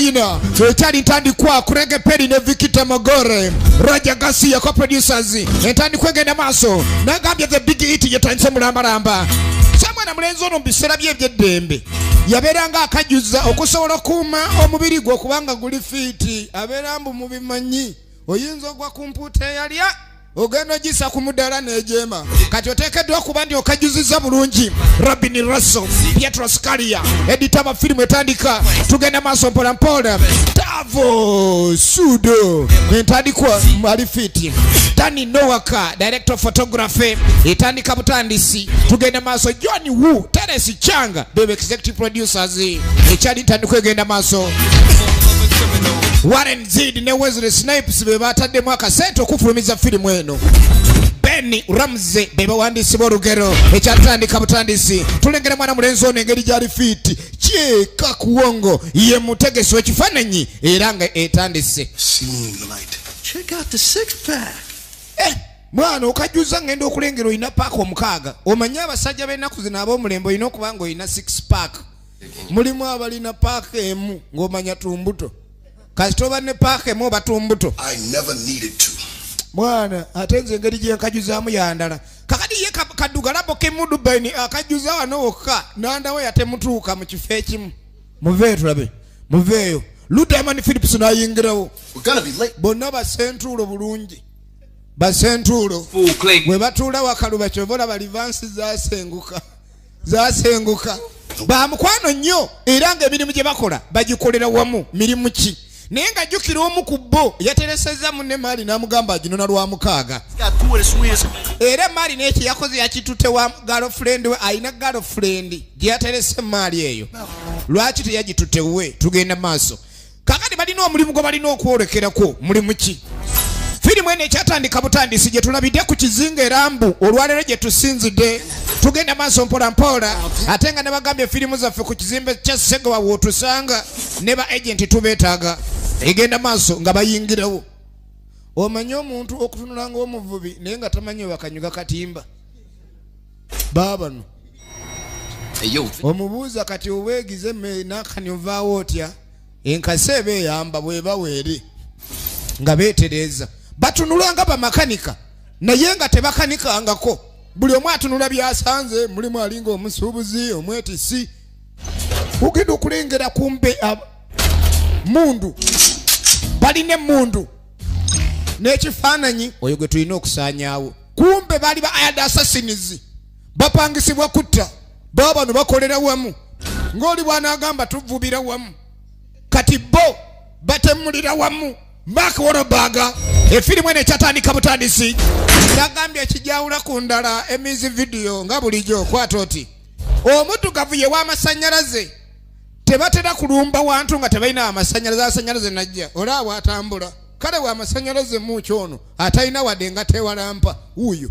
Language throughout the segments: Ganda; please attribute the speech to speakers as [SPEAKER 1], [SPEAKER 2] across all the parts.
[SPEAKER 1] China ekyali ntandikwa kurege peri ne Vikita Mogore Roger Garcia ko producers entandikwa egenda maaso nagambye the big hit yetandise mulambalamba samwana mulenzi ono mbisera by'eby'eddembe yaberanga akajuza okusobola kuuma omubiri gwo kubanga guli fiti abeera mbu mubimanyi oyinza ogwa kumputa eyalya ogenda gisa kumudala nejema kati otekeddwa kuba ndi okajuziza bulungi Robin Russell Pietro Scalia editor wa film etandika tugenda maaso mpola mpola Tavo Sudo entandikwa mali fiti Danny Nowaka director of photography etandika butandisi tugenda maaso Johnny Wu Terence Changa bebe executive producers ekyali tandikwa egenda maaso Warren Zid ne Wesley Snipes be bataddemu akasente okufulumiza filimu eno Benny Ramsey be bawandiisi b'olugero ekyatandika butandisi tulengera mwana mulenzi ono engeri gyali fiti kyeka kuwongo ye mutegesi w'ekifaananyi era nga etandise mwana okajuza ngenda okulengera olina paaka omukaaga omanyi abasajja b'ennaku zino ab'omulembe olina okuba nga olina 6 pack mulimu abalina paaka emu ng'omanya tumbuto kasitoba ne paake mo batumbuto
[SPEAKER 2] I never needed to
[SPEAKER 1] mwana atenze ngeri je nkajuzaamu yandala kakadi ye kadugalabo ke mudu beni akajuza wano okka nandawe yatemutuuka mu kifo ekimu muveyo tulabe muveyo Ludaman Phillips nayingirawo
[SPEAKER 2] we're gonna be late
[SPEAKER 1] bonna basentuulo bulungi basentuulo bwe batuula wakaluba kyobola balivansi zasenguka bamukwano nnyo era nga emirimu gye bakola bagikolera wamu mirimu ki nenga jukira omu ku bo yatereseza munne mali namugamba gino na lwa mukaaga era mali n'eki yakoze yakitute wa girlfriend we ayina girlfriend gye yaterese mali eyo lwaki teyagitute we tugenda maaso kakati balina omulimu gwe balina okwolekerako mulimu ki filimu eno ekyatandika butandisi gye tulabidde ku kizinga erambu olwaleero gye tusinzidde tugenda maaso mpola mpola ate nga ne bagambye filimu zaffe ku kizimbe kya Segowa wootusanga ne ba agenti tubeetaaga egenda maaso nga bayingirawo omanyi omuntu okutunula ng'omuvubi naye nga tamanyi bakanyuga katimba baabano omubuuza kati oweegize nakanyuvaawo otya enkasi eba eyamba bweba weeri nga beetereeza batunula nga bamakanika naye nga tebakanikangako buli omu atunula byasanze mulimu alinga omusuubuzi omwetisi ugenda okulengera kumbe mundu balina emundu n'ekifaananyi oyo gwe tulina okusaanyaawo kumbe baali ba ayad assassins bapangisibwa kutta baabano bakolera wamu ng'oli bw'anaagamba tuvubira wamu kati bo batemulira wamu Mark Wahlberg efilimu eno ekyatandika butandisi nagambye ekijawula ku ndala emizi video nga bulijjo kwata oti omuddugavu ye w'amasannyalaze tebatera kulumba wantu nga tebalina amasannyalaze najja olaba atambula kale w'amasannyalaze muki ono atalina wadde nga tewalampa wuuyo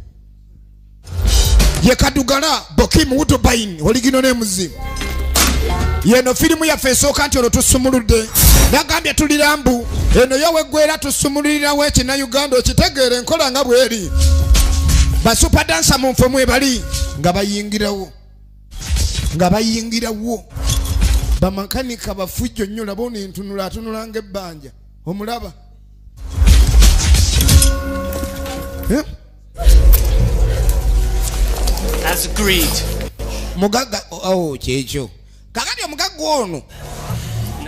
[SPEAKER 1] ye kadugala Bokim Woodbine oligino n'emuzimu yeno filimu yaffe esooka nti olwo tusumuludde nagambye tulirambu eno yoweggwera tusumulirirawo ekina-Uganda okitegeere enkola nga bweri basupadansa mu nfe mwebali nga bayingirawo bamakanika bafujjo nnyo laba ono entunula atunula ng'ebbanja omulaba
[SPEAKER 3] As agreed
[SPEAKER 1] mugaga kyekyo kakati omugagga ono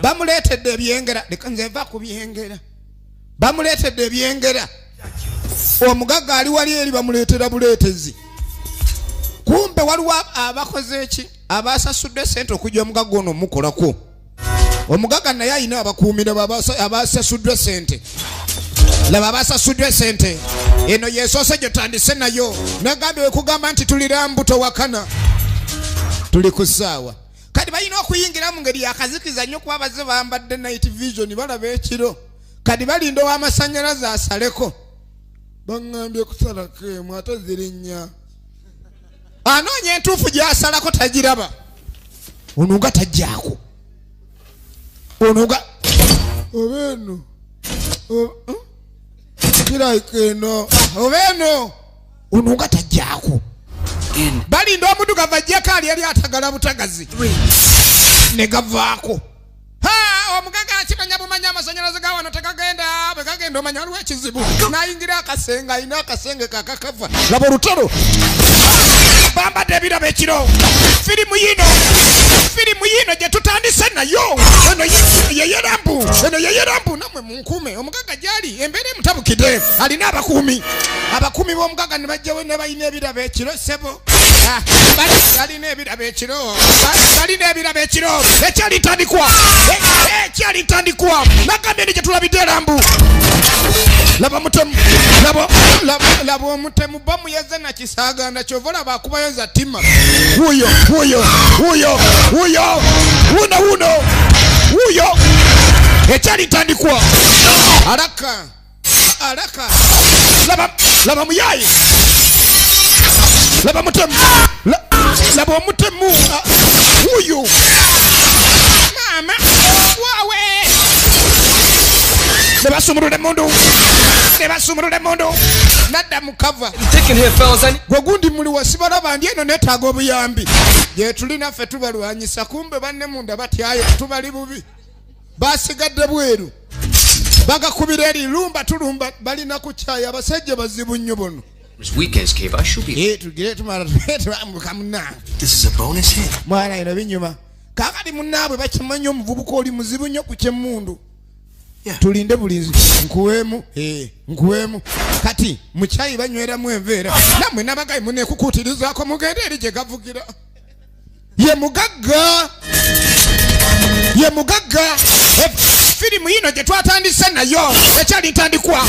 [SPEAKER 1] bamuleetedde ebyengera leka nze nva ku byengera bamuleetedde ebyengera omugagga ali wali eri bamuleetera buleetezi kumbe waliwo abakoze eki abasasudde sente okujja omugagga ono omukolako omugagga naye ayina abakuumira abasasuddwe sente laba abasasuddwe sente eno yesoose gyotandise nayo nagambye wekugamba nti tulira mbuto wakana tuli ku ssaawa kati balina okuyingira mu ngeri yakazikiza nnyo kuba baze bambadde night vision balaba ekiro kati balinda ow'amasannyalaze asaleko baŋŋambye kusalako emu ate zirinnya anoonya entuufu gy'asalako tagiraba ono nga tajjaako ono nga oba eno kirayika eno oba eno ono nga tajjaako balinda omuddugavu ajjako ali yali atagala butagazi ne gavaako omugagga kimanya bumanya amasanyalaze ga wano tekagenda bekagenda omanya waliwo ekizibu nayingira akasenga ina akasenge kakakafa laba olutalo bambadde ebirabo ekiro firimu yino gye tutandise nayo eno yeyerambu namwe munkume omugaga gyali embeera emutabukidde alina abakuumi b'omugaga ne bajjawe ne balina ebirabo ekiro sebo balina ebirabo ekiro ekyalitandikwa nagambye ne gye tulabidde erambu laba omutemu bamuyeze nakisaaganda kyova olaba akubayoza ttima wuyo ekyalitandikwa alaka laba muyayi laba mutemu laba omutemu wuyo mama wawe nebasumulule mundu nadda mukava gwegundi muli wasibalaba ndi eno netaaga obuyambi gyetulina ffe tubalwanyisa kumbe banne munda batyayo tubali bubi basigadde bweru bagakubira erirumba tulumba balina kukyaya abasajja bazibu nnyo bono tugire tumala tuambuka munange mwana ino binyuma kakati munnaabwe bakimanya omuvubuka oli muzibu nnyo ku kyemmundu tulinde bulinzi nkuweemu kati mukyayi banyweramu enveera nammwe nabagayi munekukutirizaako mugende eri gye gavugira ye mugagga firimu yino gye twatandise nayo ekyalitandikwa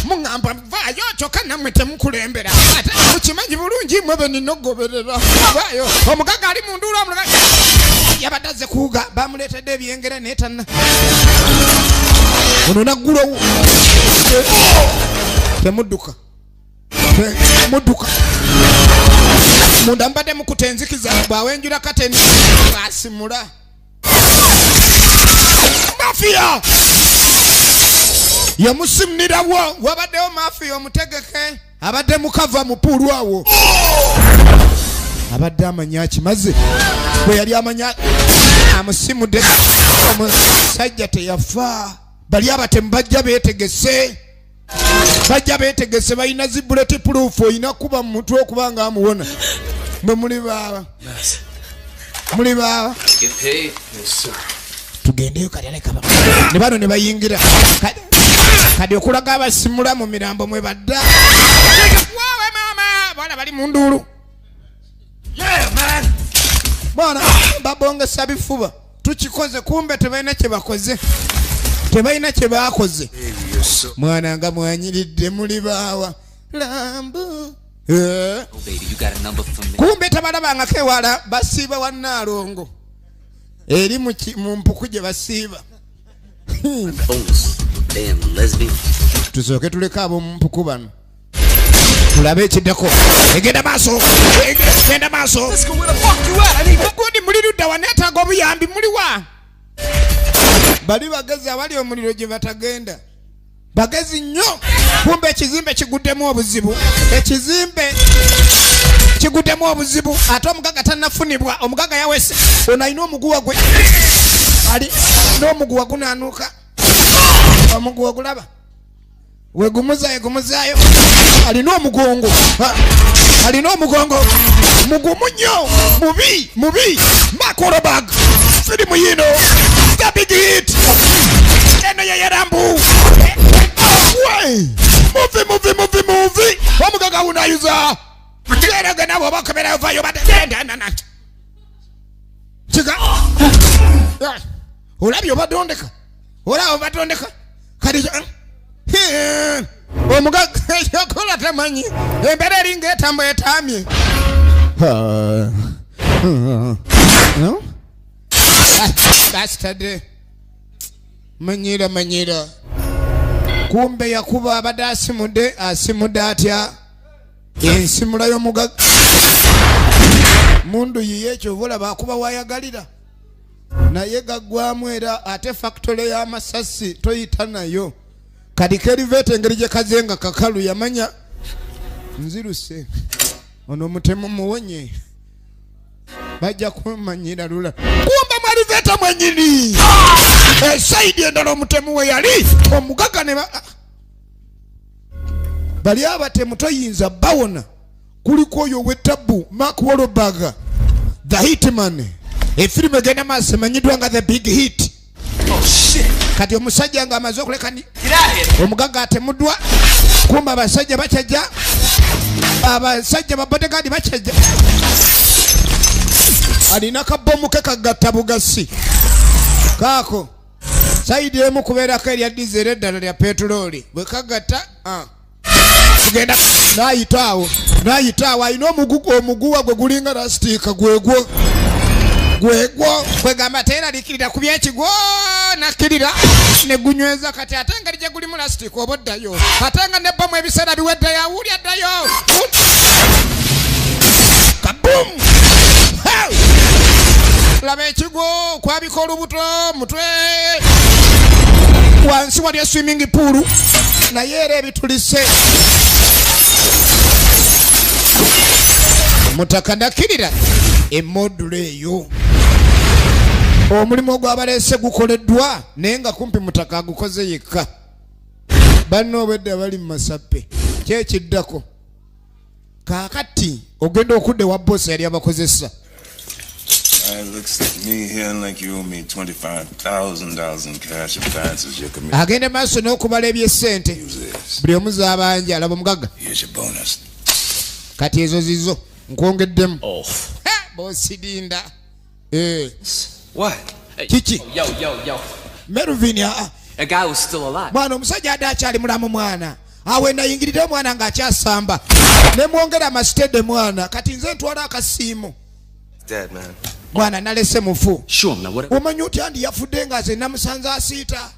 [SPEAKER 1] muŋŋamba vaayo kyokka nammwe temukulembera ate mukimanyi bulungi mwebe ninogoberera vaayo omugagga ali munduula omulagaga yabadde azze kuuga bamuleetedde ebyengera neetanna ono naggulowo temudduka munda mbadde mukutenzikiza bwawenjula kateni bwasimula mafiya yamusimnirawo wabaddewo mafiya omutegeke abadde mukava mupuulu awo abadde amanya kimaze bwe yali amanya amusimudde omusajja teyafa bali abatemu bajja beetegese balina zi bullet proof olina kuba mu mutwe okubanga amuwona mwe muli baaba tugendeyo kalyalekaba ne bano ne bayingira kadi okulaga abasimula mu mirambo mwe badda waawe maama bwana bali mu nduulu bwana babongesa bifuba tukikoze kumbe tebalina kye bakoze mwana nga mwanyiridde muli baawa lambu kumbe tabalabangako ewala basiiba wa Naalongo eri mu mpuku gye basiiba tusooke tuleka ab'omu mpuku bano tulabe ekiddako egenda maaso gundi muli ludda waneetaaga obuyambi muliwa bali bagezi abali omuliro gye batagenda bagezi nnyo kumbe ekizimbe kiguddemu obuzibu ate omugaga tannafunibwa omugaga yawese ono alina omuguwa gwe ali n'omuguwa gunaanuuka omuguwa gulaba wegumuzaayo alina omugongo mugumu nnyo mubi makolobag firimu yino the big hit eno yeyerambu muvi omugaga unayuza gerege nabo obakeberayo vayo badendana kiga olabye obadondeka kadi omugaga yakola tamanyi embeera eringa etambo etamye bastade manyira kumbe yakuba abadde asimudde atya ensimula y'omugaga mundu yiye ekyobola bakuba wayagalira naye gaggwamu era ate factory y'amasasi toyita nayo kadi kerivete engeri gye kazenga kakalu yamanya nziruse ono omutemu muwonye bajja kumanyira lula kumba maliveta mwenyini saidi endala omutemu we yali omugaga ne bali abatemu toyinza bawona kuliko oyo wetabu Mark Wahlberg the Hitman efirimu egenda maaso emanyiddwa nga the big hit. Kati omusajja nga amaze okulekani omugaga atemuddwa kumba abasajja bakyajja abasajja ba bodyguard bakyajja alina kabomu ke kagatta bugasi kaako saidi emu kubeerako erya diesel eddala lya petroli bwe kagatta kugenda n'ayitaawo alina omuguwa gwe gulinga lastika gwegwo kwegamba teeralikirira ku byekigwo nakkirira ne gunyweza kati ate nga lije gulimu lastika oba oddayo ate nga nebbamu ebiseera biweddeyo awuli addayo kaboom laba ekigwo kwabika olubuto mutwe wansi wali swimming pool naye era ebitulise mutaka ndakkirira emmodulo eyo omulimu ogw'abaleese gukoleddwa naye nga kumpi mutaka agukoze yekka banno obwedde bali mu masappe kyekiddako kaakati ogenda okudde wa bosi yali abakozesa.
[SPEAKER 3] It looks like me hearing like you owe me $25,000 in cash advances your commission.
[SPEAKER 1] Agende maaso n'okubala eby'essente buli omu z'abanja alaba omugaga.
[SPEAKER 3] Here's your bonus.
[SPEAKER 1] Kati ezo zizo nkwongeddemu. Bosi Dinda.
[SPEAKER 4] What?
[SPEAKER 1] Kiki?
[SPEAKER 4] Yo.
[SPEAKER 1] Melvin
[SPEAKER 4] That guy was still alive.
[SPEAKER 1] Mwana omusajja adde akyali mulamu mwana. Awe nayingirira omwana ng'akyasamba. Ne mwongera amasitede mwana. Kati nze ntwala akasiimu.
[SPEAKER 4] Dead, man.
[SPEAKER 1] Mwana nalese mufu.
[SPEAKER 4] Sure, now what?
[SPEAKER 1] Omanyi otya andi yafudde nga ze namusanze asiita.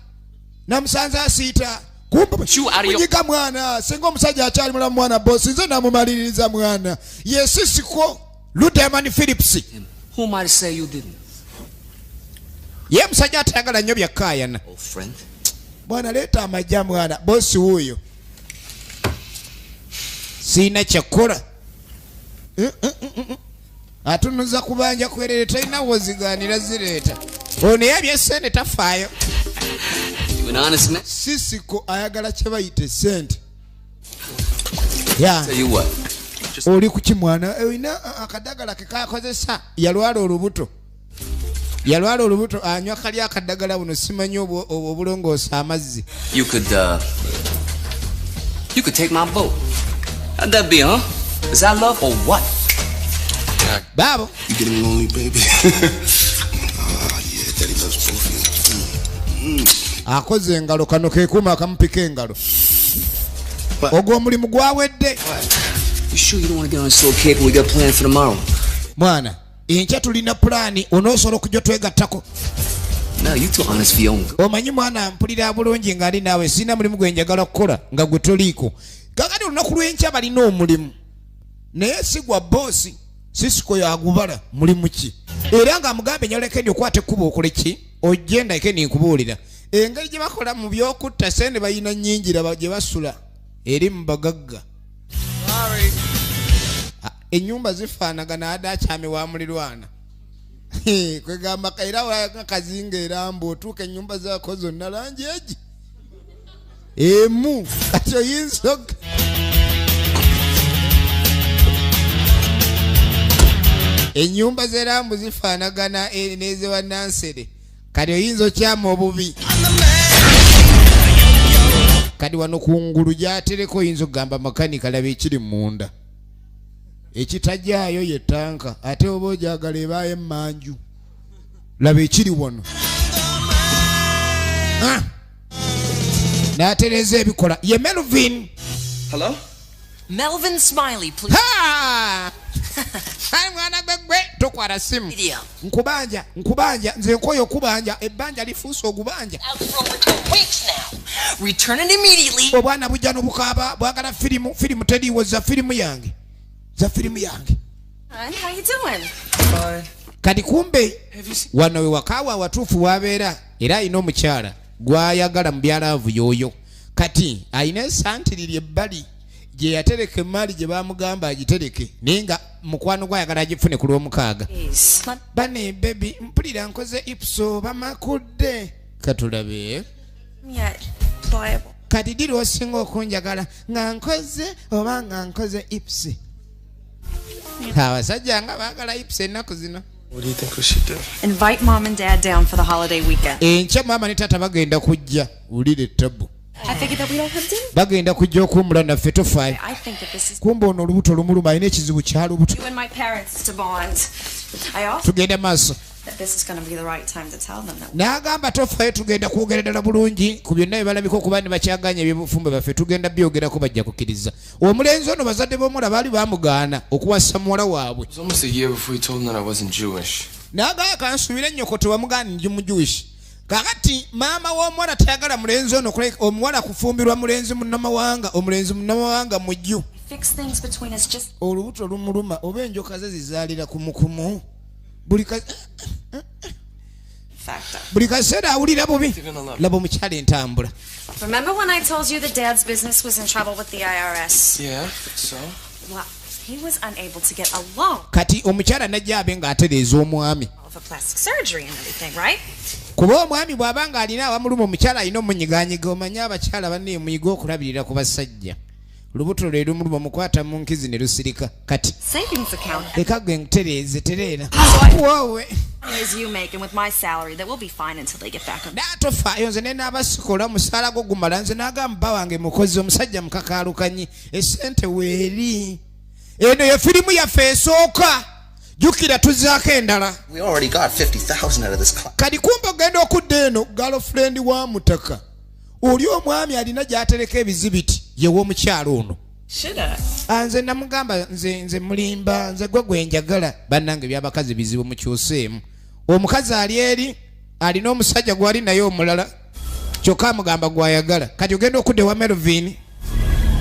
[SPEAKER 1] Kumpa mwana senga omusajja akyali mulamu mwana bosi nze namumaliriza mwana yesisiko Ludeman Phillips.
[SPEAKER 4] Who am I to say you didn't?
[SPEAKER 1] Ye musajja atayagala nnyo byakkaayana.
[SPEAKER 4] Old friend.
[SPEAKER 1] Mwana leeta amajja mwana bosi wuuyo siina kyakola atunuza kubanja kwerere talina wozigaanira zireeta ono yabyesente tafaayo.
[SPEAKER 4] You an honest man?
[SPEAKER 1] Sisiko ayagala kye bayita sente.
[SPEAKER 4] Tell you what.
[SPEAKER 1] Oli kuki mwana olina akadagala ke kakozesa yalwala olubuto anywa kali akadagala buno simanyi obulongoosa amazzi.
[SPEAKER 4] You could take my boat. How'd that be, huh? Is that love or what?
[SPEAKER 1] Babo.
[SPEAKER 3] You getting lonely, baby? Yeah, Daddy loves both of you.
[SPEAKER 1] Akoze engalo kano kekuma akampika engalo. Ogwo omulimu gwawedde.
[SPEAKER 4] You sure you don't want to get on slow cake when we got plans for tomorrow?
[SPEAKER 1] Mwana, enkya tulina pulaani onoosobola okujja twegattako.
[SPEAKER 4] No, you too honest for your own good.
[SPEAKER 1] Omanyi mwana mpulira bulungi ng'ali naawe sina mulimu gwe njagala kukola nga gwe toliiko. Kakati olunaku lw'enkya balina omulimu. Naye si gwa boosi, Sisiko yagubala mulimu ki? Era ng'amugambe nyoleke okwate ekkubo okole ki? Ojje ndayike ninkubuulira. Engeri gye bakola mu by'okutta sente bayina nnyingi laba gye basula eri mu bagagga. Ennyumba zifaanagana adde akyame wa mulirwana. Kwegamba kaira wakazinga era mbu otuuka ennyumba zaako zonna langi egi emu kati oyinza ennyumba z'erambu zifaanagana n'ezewa Nansere kati oyinza okyama obubi kati wano kungulu gyatereko oyinza okugamba makanika laba ekiri munda ekitajjaayo ye tanka ate oba ogyagala ebaayo emmanju laba ekiri wano n'atereza ebikola ye Melvin.
[SPEAKER 5] Hello?
[SPEAKER 6] Melvin Smiley, please.
[SPEAKER 1] Hai mwana gwegwe tokwala simu nkubanja nze nkoyo kubanja ebbanja lifuusa ogubanja
[SPEAKER 6] Out for over 2 weeks now. Returning immediately.
[SPEAKER 1] obwana bujja n'obukaaba bwagala firimu teriiwo za firimu yange
[SPEAKER 6] Hi, how you doing?
[SPEAKER 5] Fine.
[SPEAKER 1] kati kumbe wano we wakaawa watuufu wabeera era alina omukyala gwayagala mu byalaavu yoyo kati alina esantiriri ebbali gye yatereka emaali gye bamugamba agitereke naye nga mukwano gwayagala agifune ku lw'omukaaga.
[SPEAKER 6] Please.
[SPEAKER 1] Bane baby mpulira nkoze ipso bamakudde katulabe
[SPEAKER 5] Yet pliable.
[SPEAKER 1] kati diri osinga okunjagala nga nkoze oba nga nkoze ipsi abasajja nga baagala ipsi ennaku zino.
[SPEAKER 2] What do you think we should do?
[SPEAKER 5] Invite mom and dad down for the holiday weekend.
[SPEAKER 1] enkya maama ne taata bagenda kujja wulire tabu
[SPEAKER 5] I figured that we don't have dinner.
[SPEAKER 1] bagenda kujja okuwumula naffe tofaayo
[SPEAKER 5] I think that this is
[SPEAKER 1] kumba ono olubuto lumuluma alina ekizibu ky'olubuto
[SPEAKER 5] you and my parents to bond. I also
[SPEAKER 1] tugenda maaso
[SPEAKER 5] that this is going to be the right time to tell them that.
[SPEAKER 1] n'agamba tofaayo tugenda kwogera ddala bulungi ku byonna bye balabika okuba ne bakyaganya ebyobufumbe baffe tugenda byogerako bajja kukkiriza. Omulenzi ono bazadde b'omuwala baali bamugaana okuwasa muwala waabwe.
[SPEAKER 2] It was almost a year before he told them that I wasn't Jewish.
[SPEAKER 1] n'agamba kansuubire nnyoko tewamugaana ndi mujuishi. kakati maama w'omuwala tayagala mulenzi ono omuwala kufumbirwa mulenzi munnamawanga omulenzi munnamawanga mujju.
[SPEAKER 5] Fix things between us just
[SPEAKER 1] olubuto lumuluma oba enjoka ze zizaalira kumukumu
[SPEAKER 5] factor.
[SPEAKER 1] buli kaseera awulira bubi laba omukyala entambula.
[SPEAKER 5] Remember when I told you that Dad's business was in trouble with the IRS?
[SPEAKER 2] Yeah, so?
[SPEAKER 5] Well, he was unable to get a loan
[SPEAKER 1] kati omukyala najja abe ng'atereeza omwami
[SPEAKER 5] for plastic surgery and everything, right?
[SPEAKER 1] kuba omwami bw'aba nga alina abamuluma omukyala alina omunyiganyiga omanye abakyala banne muyiga okulabirira ku basajja. lubuto lwe lumuluma mukwata mu nkizi ne lusirika kati
[SPEAKER 5] Savings account.
[SPEAKER 1] leka gwe nkutereeze tereera wowe
[SPEAKER 5] As you make and with my salary, that will be fine until they get back on.
[SPEAKER 1] naatofaayo nze ne naabasikola omusaala gwo gumala nze n'agamba bba wange mukozi omusajja mukakaalukanyi essente weeri eno ye firimu yaffe esooka jjukira tuzaako endala
[SPEAKER 7] We already got 50,000 out of this class.
[SPEAKER 1] kati kumbe ogenda okudda eno girlfriend wa mutaka oli omwami alina gy'atereka ebizibiti yew'omukyalo ono. nze namugamba nze mulimba nze gwe gwenjagala bannange byabakazi bizibu mukyuseemu. omukazi ali eri alina omusajja gwali naye omulala kyokka amugamba gwayagala kati ogenda okudda ewa Melvin.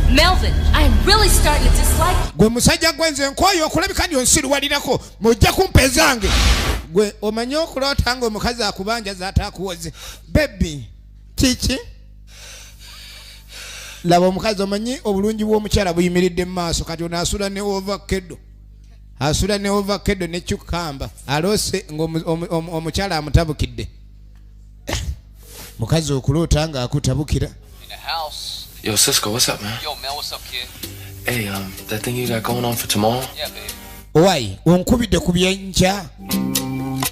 [SPEAKER 6] Melvin, I am really starting to dislike you.
[SPEAKER 1] gwe musajja gwe nze nkwoyo okulabika ndi onsiruwalirako mujja kumpezange gwe omanye okuloota nga omukazi akubanja zaataakuwoze bebi kiki laba omukazi omanyi obulungi bw'omukyala buyimiridde mu maaso kati ono asula ne ovakedo ne cucamba aloose ng'omukyala amutabukidde. mukazi okuloota nga akutabukira.
[SPEAKER 4] In the house.
[SPEAKER 2] Yo, Cisco, what's up, man?
[SPEAKER 4] Yo, Mel, what's up, kid?
[SPEAKER 2] Hey, that thing you got going on for tomorrow?
[SPEAKER 4] Yeah, babe.
[SPEAKER 1] owayi onkubidde ku byenkya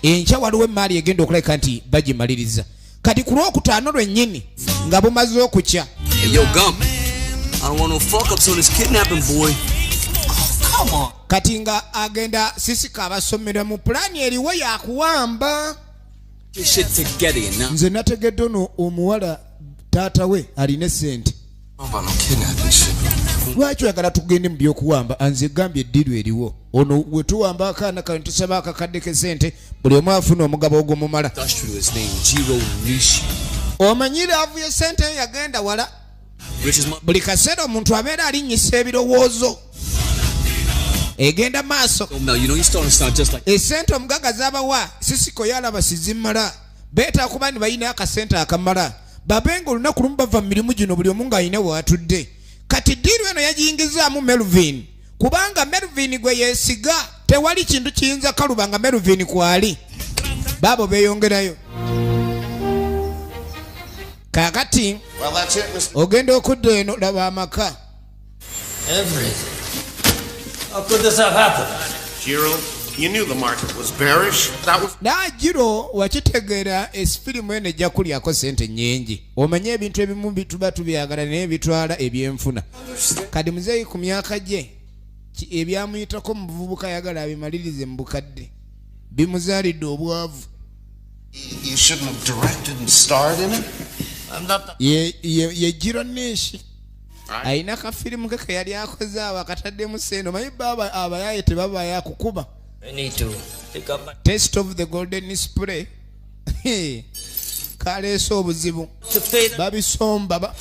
[SPEAKER 1] enkya waliwo emaali egenda okulabika nti bagimaliriza kati ku lwokutaano lwennyini nga bumaze okukya.
[SPEAKER 8] Hey, yo, Gump. I don't want no fuck-ups on this kidnapping, boy.
[SPEAKER 6] Come on.
[SPEAKER 1] kati nga agenda sisika abasomera mu pulaani eriwo yakuwamba.
[SPEAKER 8] Get shit together, you know?
[SPEAKER 1] nze nategedde ono omuwala taata we alina essente.
[SPEAKER 2] How about no kidnapping shit?
[SPEAKER 1] lwaki oyagala tugende mu by'okuwamba anze gambye eddiru eriwo ono we tuwamba akaana kano tusaba akakadde k'essente buli omu afuna omugabo ogw'omumala.
[SPEAKER 8] Industrialist named Jiro Nishi.
[SPEAKER 1] omanyire avuye ssente yo yagenda wala
[SPEAKER 8] Rich as my...
[SPEAKER 1] buli kaseera omuntu abeera alinnyisa ebirowoozo egenda maaso.
[SPEAKER 8] Yo, Mel, you know you're starting to sound just like...
[SPEAKER 1] essente omugaga zabawa sisiko yalaba sizimala beeta kuba ne balina akasente akamala babenga olunaku lumu bava mu mirimu gino buli omu ng'alina waatudde kati ddiiru eno yagiyingizaamu Melvin kubanga Melvin gwe yeesiga tewali kintu kiyinza kaluba nga Melvin kwali baabo beeyongerayo kaakati ogenda okudda eno laba amaka.
[SPEAKER 9] Everything. How could this have happened?
[SPEAKER 10] Jiro, you knew the market was bearish. That was
[SPEAKER 1] Jiro wakitegeera esifirimu eno ejja kulyako sente nnyingi omanye ebintu ebimu bituba tubyagala naye bitwala ebyenfuna kati muzeeyi ku myaka gye ebyamuyitako mu buvubuka yagala abimalirize mu bukadde bimuzaalidde obwavu.
[SPEAKER 10] you shouldn't have directed and starred in it.
[SPEAKER 9] I'm not the...
[SPEAKER 1] ye Jiro Nishi ayina kafirimu ke yali akoze awo akataddemu sente omanyi baba abayaaye tebabaayo akukuba.
[SPEAKER 9] I need to pick up my...
[SPEAKER 1] Taste of the golden spray kaleese obuzibu
[SPEAKER 9] to pay the...
[SPEAKER 1] babisomba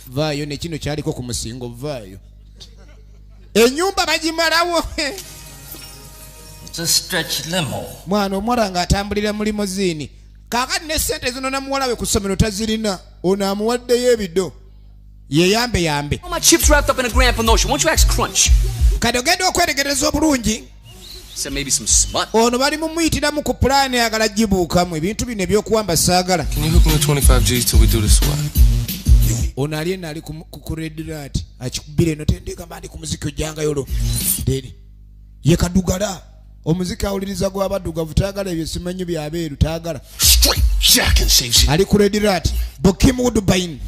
[SPEAKER 1] vaayo ne kino kyaliko ku musingo vaayo ennyumba bagimalawo.
[SPEAKER 9] It's a stretch limo.
[SPEAKER 1] mwana omuwala ng'atambulira mu limoziini kaakati ne ssente zino namuwala we ku ssomero tazirina ono amuwaddeyo ebido yeyambeyambe.
[SPEAKER 4] All my chips wrapped up in a grand promotion. Won't you ask Crunch?
[SPEAKER 1] kati ogenda okweregereza obulungi
[SPEAKER 8] Said maybe some smut.
[SPEAKER 1] Ono bali mumuyitiramu ku plan ayagala gibuukamu ebintu bino ebyokuwamba saagala.
[SPEAKER 2] Can you hook me with 25 G's till we do this what?
[SPEAKER 1] Ono ali ena ali ku red light akikubira eno tendeka mandi ku muziki ojjangayo olwo. Ye kadugala omuziki awuliriza gw'abaddugavu taagala ebyo simanyi byabeeru taagala.
[SPEAKER 10] Straight Jack and saves you.
[SPEAKER 1] Ali ku red light Bokim Woodbine.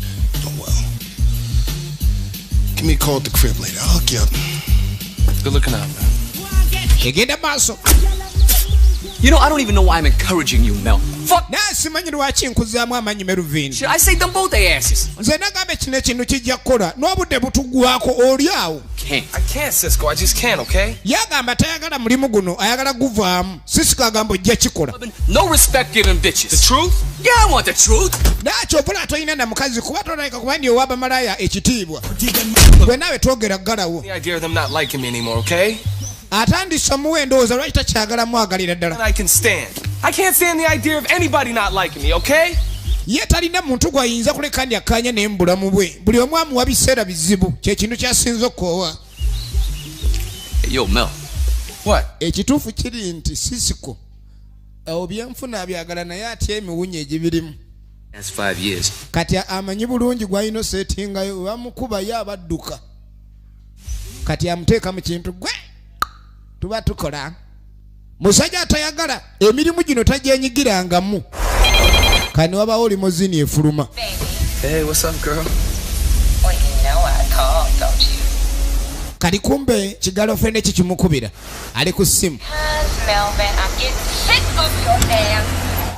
[SPEAKER 10] Oh well. Give me a call at the crib later. I'll hook you up.
[SPEAKER 2] Good looking out, man.
[SPEAKER 1] Egenda maaso.
[SPEAKER 8] You know, I don't even know why I'm encouraging you, Mel. Fuck.
[SPEAKER 1] Simanyi lwaki nkuzaamu amanyi Melvin.
[SPEAKER 8] Should I say them both their asses?
[SPEAKER 1] Nze nagambe kino ekintu kijja kukola n'obudde butugwako oli awo.
[SPEAKER 8] Can't.
[SPEAKER 2] I can't, Cisco. I just can't, okay?
[SPEAKER 1] Yagamba tayagala mulimu guno ayagala guvaamu. Cisco agamba ojja kikola.
[SPEAKER 8] No respect giving bitches.
[SPEAKER 2] The truth?
[SPEAKER 8] Yeah, I want the truth.
[SPEAKER 1] Nakyo obula toyina na mukazi kuba tolabika kuba ndi owaba malaya ekitiibwa. Gwe naawe twogera ggalawo.
[SPEAKER 2] The idea of them not liking me anymore, okay?
[SPEAKER 1] Atandise omuwe ndowooza lwaki takyagala mwagalira ddala.
[SPEAKER 2] I can stand. I can't stand the idea of anybody not liking me, okay?
[SPEAKER 1] Ye talina muntu gw'ayinza kuleka ndi akkaanya naye mu bulamu bwe. Buli omu amuwa biseera bizibu. Kyekintu kyasinza okukoowa.
[SPEAKER 8] Yo, Mel.
[SPEAKER 2] What?
[SPEAKER 1] Ekituufu kiri nti Cisco awo byenfuna abyagala naye atya emiwunya egibirimu.
[SPEAKER 8] That's 5 years.
[SPEAKER 1] Kati amanyi bulungi gw'alina oseetingayo bamukuba ye abadduka. Kati amuteeka mu kintu gwe tuba tukola. Musajja atayagala emirimu gino tagyenyigirangamu. Kani wabawo limozini efuluma.
[SPEAKER 2] Hey, what's up, girl?
[SPEAKER 6] Well, you know I called, don't you?
[SPEAKER 1] Kali kumbe kigirlfriend kikimukubira ali ku ssimu.
[SPEAKER 6] Melvin, I'm getting sick of your damn.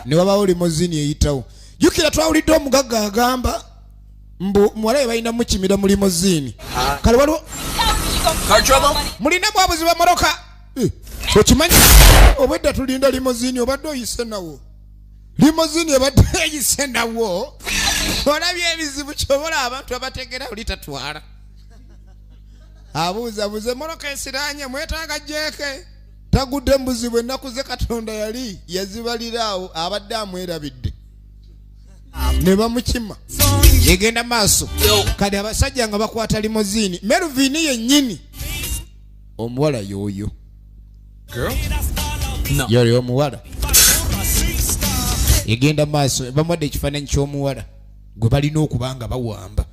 [SPEAKER 1] Ne wabawo limozini eyitawo. Jukira twawulidde omugagga agamba mbu muwala we balina mukimira mu limozini. Kale waliwo
[SPEAKER 8] Car trouble?
[SPEAKER 1] mulina bwabuzi ba moroka. Okimanyi obadde tulinda limozini obadde oyise nawo. Limozini ebadde eyise nawo. Olabye ebizibu kyobola abantu abategera oli tatwala. Abuuza buze moroka esiranye mwetaaga jeeke. Tagudde mbuzi bwe ennaku ze Katonda yali yazibaliraawo abadde amwerabidde. Ne bamukima. Yegenda maaso. Kati abasajja nga bakwata limozini. Melvin yennyini. Omuwala yoyo.
[SPEAKER 2] Girl?
[SPEAKER 8] No.
[SPEAKER 1] Yori omuwala. Yegenda maaso bamuwadde ekifaananyi ky'omuwala gwe balina okubanga bawamba.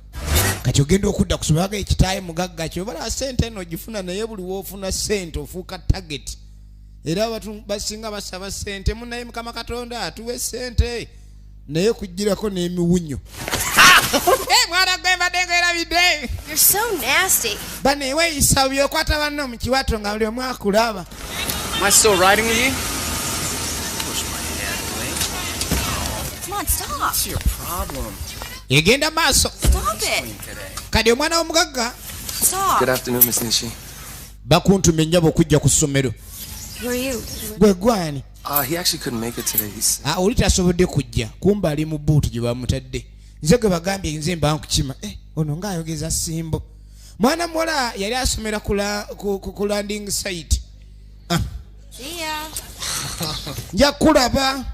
[SPEAKER 1] Kati ogenda okudda kusobaga ekitaayi mugagga kyo bala sente eno gifuna naye buli woofuna sente ofuuka target. Era abantu basinga basaba sente munaye Mukama Katonda atuwe sente naye kujjirako n'emiwunyo. Mwana gwe mbadde ng'erabidde.
[SPEAKER 5] You're so nasty.
[SPEAKER 1] Bane weeyisa byokwata banno mu kiwato nga buli omu akulaba.
[SPEAKER 8] Am I still riding with you?
[SPEAKER 5] Come on, stop.
[SPEAKER 2] What's your problem?
[SPEAKER 1] Yegenda maaso.
[SPEAKER 5] Stop it.
[SPEAKER 1] Kati omwana w'omugagga
[SPEAKER 5] Stop.
[SPEAKER 2] Good afternoon, Miss Nishi.
[SPEAKER 1] bakuntumye ennyabo okujja ku ssomero.
[SPEAKER 5] Who are you?
[SPEAKER 1] Gwe gwani?
[SPEAKER 2] He actually couldn't make it today. He's...
[SPEAKER 1] Oli tasobodde kujja kumba ali mu buutu gye bamutadde. Nze gwe bagambye nze mba nkukima. Ono ng'ayogeza simbo. Mwana muwala yali asomera ku landing site.
[SPEAKER 5] See ya.
[SPEAKER 1] Nja kulaba.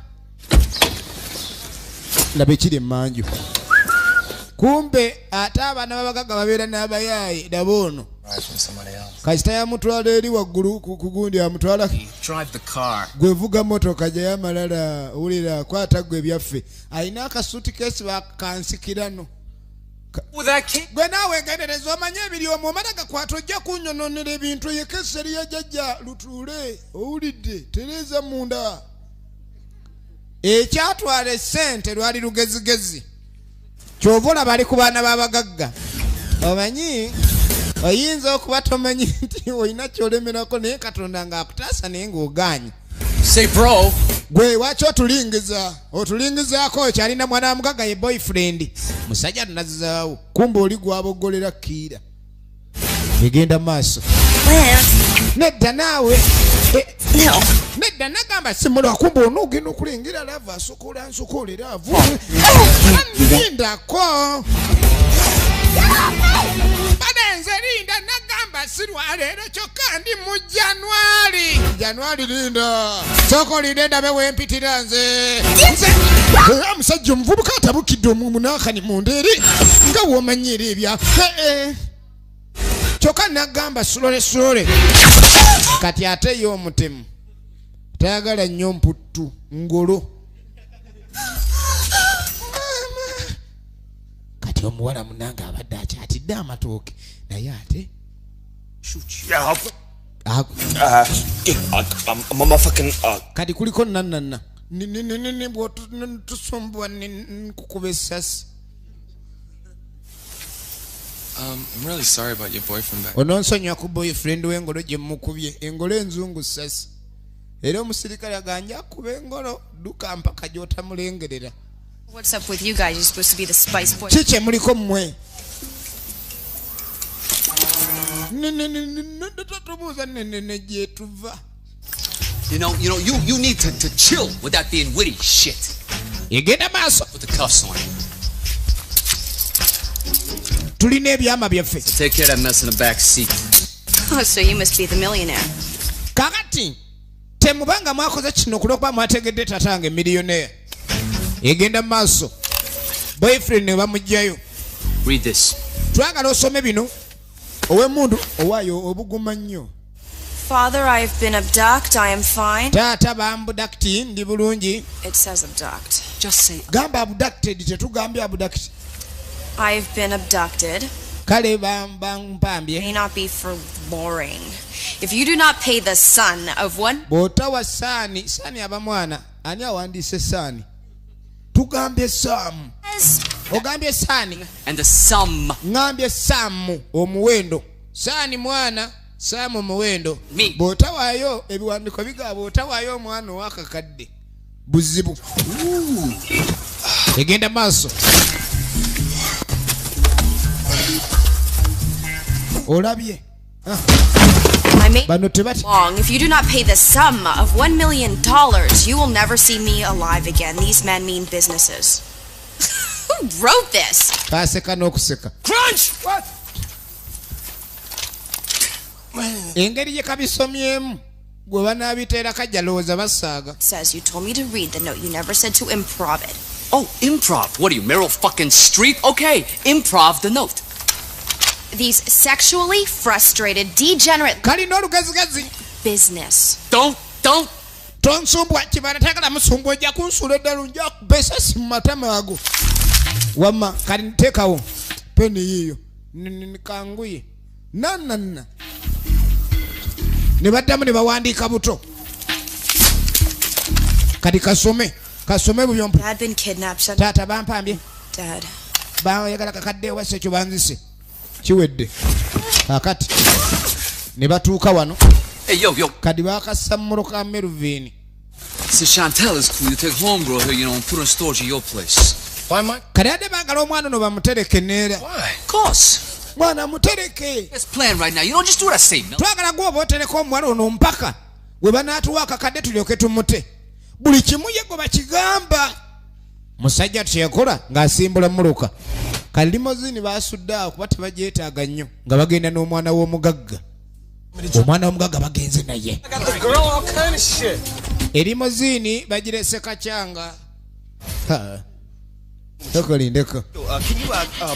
[SPEAKER 1] Laba ekiri emmanju. Kumbe ate abaana b'abagagga babeera n'abayaaye daba ono. Kasita yamutwala eri waggulu ku gundi amutwala.
[SPEAKER 8] Drive the car.
[SPEAKER 1] Gwe vuga motoka gye yamalala wulira kwata gwe byaffe. Alina akasuutikesi bakansikirano. Gwe naawe gendereza omanye ebiri omwo omala gakwata ojja kunnyononera ebintu yekesi eri yajjajja lutuule owulidde tereeza munda. Ekyatwala essente lwali lugezigezi. Kyova olaba ali ku baana b'abagagga. Omanyi oyinza okuba tomanyi nti olina kyolemerako naye Katonda ng'akutaasa naye ng'ogaanye.
[SPEAKER 8] Say bro.
[SPEAKER 1] Gwe waki otulingiza? Otulingizaako ekyalina mwana wa mugagga ye boyfriend. Musajja tunazizaawo. Kumbe oli gw'aboggolera Kiira. Egenda maaso. Nedda naawe.
[SPEAKER 5] No.
[SPEAKER 1] Nedda nagamba simulwa kumbe onoogenda okulengera lava asukula nsukulira avu. Lindako. Badenze linda nagamba sirwaleero kyokka ndi mu January. January linda. Soko linda bewe mpitira nze. Omusajja omuvubuka atabukidde omunaakani mu ndeeri nga w'omanyira ebya. kyokka nagamba sulole kati ate ye omutemu tayagala nnyo mputtu ngolo kati omuwala munange abadde akyatidde amatooke naye ate kati kuliko nanana bwotusumbuwa nkukuba essasi.
[SPEAKER 2] I'm really sorry about your boyfriend back.
[SPEAKER 1] Ononsonyiwa ku boyfriend w'engolo gye mukubye engolo enzungu ssasi era omusirikale aganja akuba engolo duka mpaka gy'otamulengerera.
[SPEAKER 5] What's up with you guys? You're supposed to be the spice boy.
[SPEAKER 1] Kiki muliko mmwe? Tatubuuza ne gyetuva.
[SPEAKER 8] You need to chill with that being witty shit.
[SPEAKER 1] Yegenda maaso.
[SPEAKER 8] Put the cuffs on.
[SPEAKER 1] Tulina ebyama byaffe.
[SPEAKER 8] So take care of that mess in the back seat.
[SPEAKER 5] Oh, so you must be the millionaire.
[SPEAKER 1] Kakati temubanga mwakoze kino okulokuba mwategedde tatange millionaire. Yegenda maaso. Boyfriend ne bamugjayo.
[SPEAKER 8] Read this.
[SPEAKER 1] Twagala osome bino. Ow'emmundu owaayo obuguma nnyo.
[SPEAKER 5] Father, I've been abducted. I am fine.
[SPEAKER 1] Taata bambudakti ndi bulungi.
[SPEAKER 5] It says abduct.
[SPEAKER 8] Just say
[SPEAKER 1] Gamba abducted tetugambye abduct.
[SPEAKER 5] I've been abducted.
[SPEAKER 1] Kale bampambye.
[SPEAKER 5] May not be for boring. If you do not pay the son of one...
[SPEAKER 1] Bw'otawa saani abamwana ani awandiise saani? Tugambye Saamu. Ogambye saani.
[SPEAKER 8] And the sum.
[SPEAKER 1] Ngambye Saamu omuwendo. Saani mwana, Saamu omuwendo. Bw'otawaayo ebiwandiiko bigaba bw'otawaayo omwana ow'akakadde. Buzibu. Egenda maaso. Olabye.
[SPEAKER 5] Long. If you do not pay the sum of $1 million, you will never see me alive again. These men mean businesses. Who wrote this?
[SPEAKER 1] Kaseka n'okuseka.
[SPEAKER 2] Crunch! What?
[SPEAKER 1] Engeri gye kabisomyemu gwe banaabiteera kajja lowooza basaaga.
[SPEAKER 5] Says you told me to read the note. You never said to improv it.
[SPEAKER 8] Oh, improv. What are you, Meryl fucking Streep? Okay, improv the note.
[SPEAKER 5] These sexually frustrated, degenerate...
[SPEAKER 1] Kalina olugazigazi.
[SPEAKER 5] Business.
[SPEAKER 8] Don't.
[SPEAKER 1] Tonsumbwa kibala tagala musumbwa ojja kunsuula eddala nja kuba essasi mu matama ago. Wamma kali nteekawo peni yiyo kanguye nananna ne baddamu ne bawandiika buto kati kasome bubyompo.
[SPEAKER 5] Dad been kidnapped.
[SPEAKER 1] Taata bampambye.
[SPEAKER 5] Dad.
[SPEAKER 1] Bayagala kakadde ewase ekyo banzise kiwedde kakati ne batuuka wano.
[SPEAKER 8] Hey, yo.
[SPEAKER 1] Kadi bakasammulo ka Melvin.
[SPEAKER 8] So Chantel is cool. You take homegirl here, and put her in storage at your place.
[SPEAKER 2] Why, Mike?
[SPEAKER 1] Kadi ade baagala omwana ono bamutereke neera.
[SPEAKER 2] Why?
[SPEAKER 8] Of course.
[SPEAKER 1] Mwana mutereke.
[SPEAKER 8] Let's plan right now. You don't just do what I say, Mel.
[SPEAKER 1] Twagala gwe oba otereka omwana ono mpaka we banaatuwa akakadde tulyoke tumute. Buli kimu ye gwe bakigamba. Musajja tuyekola ng'asimbula muluka. Kali limozini baasudde awo kuba tebagyetaaga nnyo nga bagenda n'omwana w'omugagga. Omwana w'omugagga bagenze naye. Elimozini bagirese kacyanga. Tokolindeko.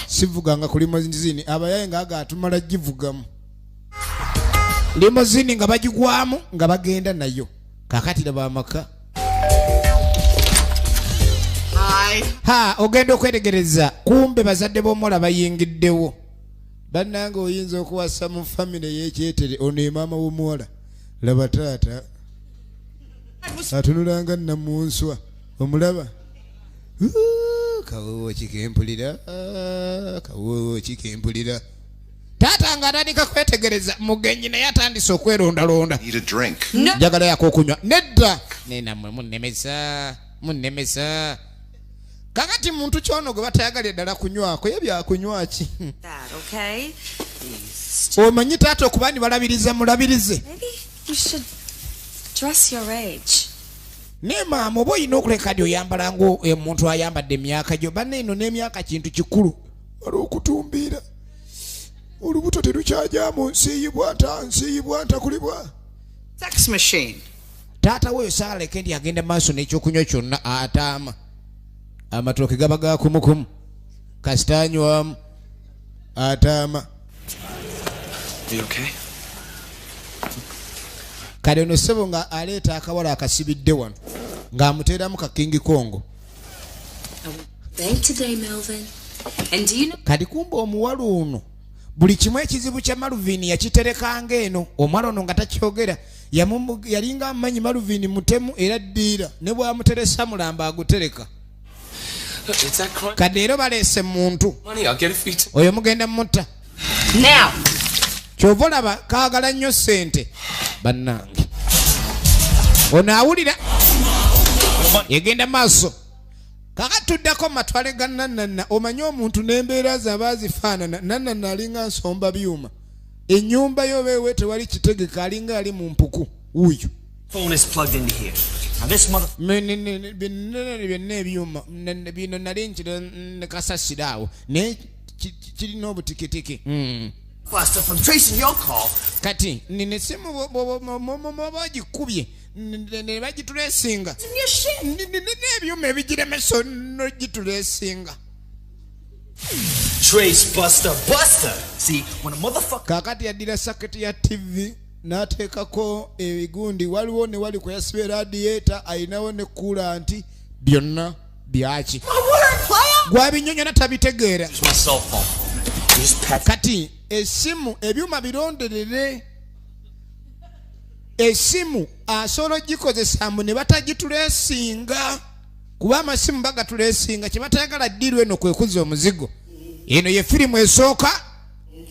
[SPEAKER 1] Sivuganga ku limozini abayaye nga agatumala givugamu. Limozini nga bagigwamu nga bagenda nayo. Kakati laba amaka. Ogenda okwetegereza kumbe bazadde b'omuwala bayingiddewo. Bannange oyinza okuwasa mu famire y'ekyetere ono ye maama w'omuwala. Laba taata atunulanga nnamunswa omulaba. Kawoowo kikempulira. Taata nga atandika kwetegereza mugenyi naye atandise okwerondalonda. Njagala yako okunywa. Nedda. Nenammwe munnemesa. Kakati muntu kyono gwe batayagalira ddala kunywako ye byakunywa ki? Omanyi taata okuba ni balabiriza mulabirize.
[SPEAKER 5] Maybe you should dress your age.
[SPEAKER 1] Ne maama oba olina okuleka ddi oyambala ng'omuntu ayambadde emyaka gyo. Banne eno n'emyaka kintu kikulu. Wali okutumbiira. Olubuto terukyajaamu nsiyibwa ntakulibwa.
[SPEAKER 6] Sex machine.
[SPEAKER 1] Taata weyo saaleke ndi agenda maaso n'ekyokunywa kyonna ataama. Amatooke gaba gakumukumu kasita anywamu ataama.
[SPEAKER 4] You okay?
[SPEAKER 1] Kale ono sebo nga aleeta akawala akasibidde wano ng'amuteeramu ka King Kongo.
[SPEAKER 11] Bank today, Melvin. And do you know?
[SPEAKER 1] Kati kumba omuwala ono buli kimu ekizibu kya Malvin yakiterekanga eno. Omwala ono nga takyogera yalinga amanyi Malvin mutemu era ddiira ne bw'amuteresa mulamba agutereka. Kati leero baleese muntu oyo mugenda mutta.
[SPEAKER 11] Now.
[SPEAKER 1] Kyova olaba kaagala nnyo ssente bannange. Ono awulira yegenda maaso. Kakatuddako matwale ga Nannanna. Omanyi omuntu n'embeera ze abaazifaanana. Nannanna alinga nsomba byuma. Ennyumba yo beewe tewali kitegeka alinga ali mu mpuku. Uyu.
[SPEAKER 9] Phone is plugged into here. Now this mother...
[SPEAKER 1] byonna ebyuma bino nali nkiro kasasira awo naye kirina obutikitiki.
[SPEAKER 9] Buster from tracing your call.
[SPEAKER 1] Kati nine simu bagikubye ne bagitulesinga n'ebyuma ebigiremesa n'ogitulesinga.
[SPEAKER 9] Trace Buster. See, when a motherfucker...
[SPEAKER 1] Kakati yaddira saketi ya TV n'ateekako ebigundi waliwo ne wali kweyasiba radiator ayinawo ne kulanti byonna byaki. Gwabinyonyola tabitegeera. Kati esimu ebyuma bironderere. Esimu asobola gikozesa mbu ne batagitulesinga kuba amasimu bagatulesinga kye batayagala ddiirwa eno kwe kuzza omuzigo. Eno ye firimu esooka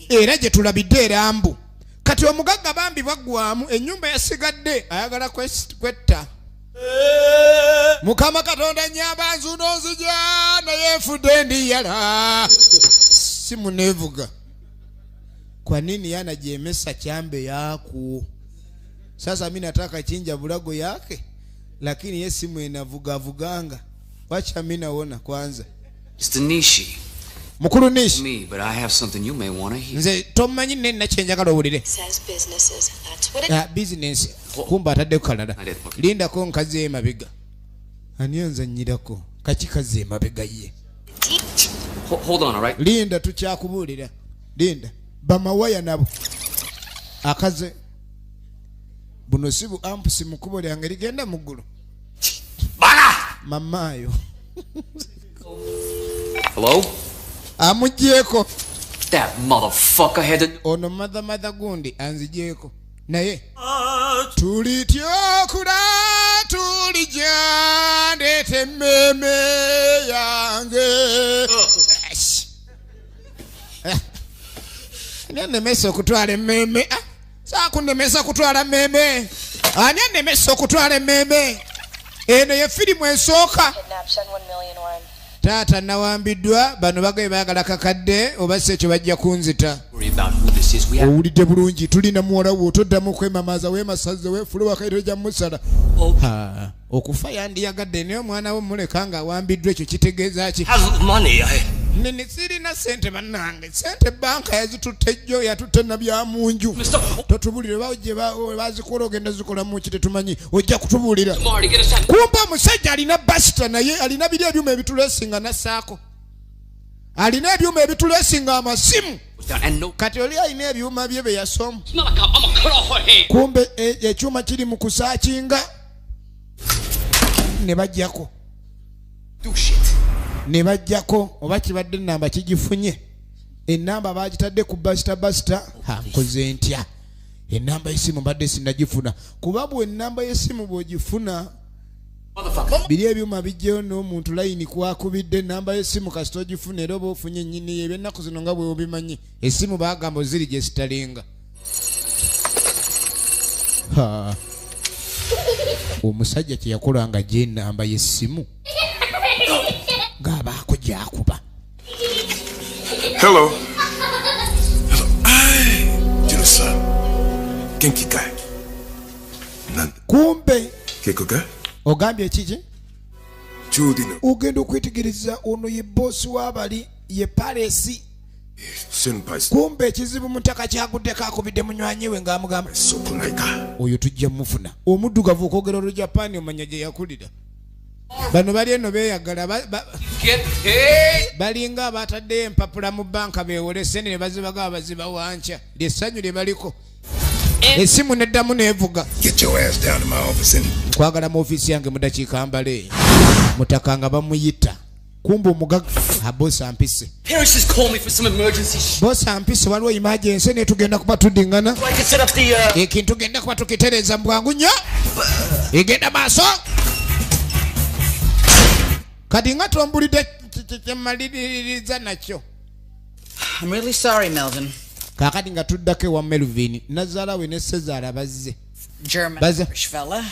[SPEAKER 1] era gye tulabidde erambu. Kati omugagga bambi baggwamu ennyumba yasigadde ayagala kwetta. Mukama Katonda nnyamba nzuno nzija naye nfudde ndiyala. Simu nevuga. Kwa nini yanajiemesa chambe yako? Sasa mimi nataka chinja bulago yake lakini ye simu inavuga vuganga. Wacha mimi naona kwanza.
[SPEAKER 4] Mr. Nishi.
[SPEAKER 1] Mukuru Nishi.
[SPEAKER 4] Me, but I have something you may want to hear.
[SPEAKER 1] Nze tomanyi nene nachenja kalo ulire.
[SPEAKER 11] Says businesses. That's what it...
[SPEAKER 1] business. Kumba atadde ku Canada. Linda ko nkazi emabega. Anianza nyirako. Kachikazi emabega ye.
[SPEAKER 4] Hold on, all right?
[SPEAKER 1] Linda tukyakubulira. Linda. Bamawaya nabo. Akaze. Buno sibu ampusi mukubo lyange ligenda muggulu.
[SPEAKER 4] Bala!
[SPEAKER 1] Mamayo.
[SPEAKER 4] Hello?
[SPEAKER 1] Amujeko.
[SPEAKER 4] That motherfucker had to...
[SPEAKER 1] Ono mother gundi anzijeeko. Naye. Tulityo kula tulija ndete meme yange. Nemesa okutwala meme. Sakunemesa kutwala meme. Ani nemesa okutwala meme. Eno ye firimu esooka. Taata nawambiddwa bano bagaye bayagala kakadde oba si ekyo bajja kunzita. Owulidde bulungi tulina muwala wo toddamu kwemamaza weemasaze weefule wakairo gya musala. Okufa yandiyagadde naye omwana wo muleka nga awambiddwa ekyo kitegeeza ki? Nini sirina sente bannange. Sente banka yazitutte jjo yatutte na byamunju. Totubulire bawje bazikola ogenda zikola mu kite tumanyi ojja kutubulira. Kumba omusajja alina basita naye alina biri ebyuma ebitulesinga nassaako. Alina ebyuma ebitulesinga amasimu. Kati oli alina ebyuma bye yasoma. Kumbe ekyuma kiri mu kusaakinga ne bajjako. Ne bajjako oba kibadde ennamba kigifunye. Ennamba bagitadde ku basita. Nkoze ntya. Ennamba y'essimu mbadde sinnagifuna. Kuba bwe ennamba y'essimu bw'ogifuna biri ebyuma bijjeyo n'omuntu layini kwakubidde ennamba y'essimu kasita ogifuna era oba ofunye nnyini ebyennaku zino nga bwe obimanyi. Essimu baagamba oziri gye zitalinga. Omusajja kye yakolanga gye ennamba y'essimu ng'abaako gy'akuba.
[SPEAKER 3] Hello. Jiro-san. Genki kai?
[SPEAKER 1] Kumbe.
[SPEAKER 3] Keiko ga?
[SPEAKER 1] Ogambye kiki?
[SPEAKER 3] Judino.
[SPEAKER 1] Ogenda okwetegereza ono ye boss w'abali ye Palesi.
[SPEAKER 3] Senpai.
[SPEAKER 1] Kumbe ekizibu mutaka kyaguddeko akubidde munywanyi we ng'amugamba.
[SPEAKER 3] Sokunaika.
[SPEAKER 1] Oyo tujja mufuna. Omuddugavu okwogera olwa Japan omanya gye yakulira. bano bali eno beeyagala
[SPEAKER 2] Get paid.
[SPEAKER 1] balinga abatadde empapula mu banka beewole sente ne bazibaga baziba wancha lyessanyu lye baliko esimu neddamu neevuga
[SPEAKER 3] Get your ass down to my office and
[SPEAKER 1] kwagala mu ofiisi yange mu dakiika mbale mutaka nga bamuyita kumba omugaga bosi ampise
[SPEAKER 4] Parents just called me for some emergency shit.
[SPEAKER 1] bosi ampise waliwo emergency ne tugenda kuba tuddingana
[SPEAKER 4] So I can set up the
[SPEAKER 1] ekintu tugenda kuba tukitereeza mu bwangu nnyo egenda maaso kati nga tombulidde kyemaliririza nakyo.
[SPEAKER 6] I'm really sorry, Melvin.
[SPEAKER 1] Kakati nga tuddako ewa Melvin nazaala we ne Sezaala bazze.
[SPEAKER 6] German Irish fella.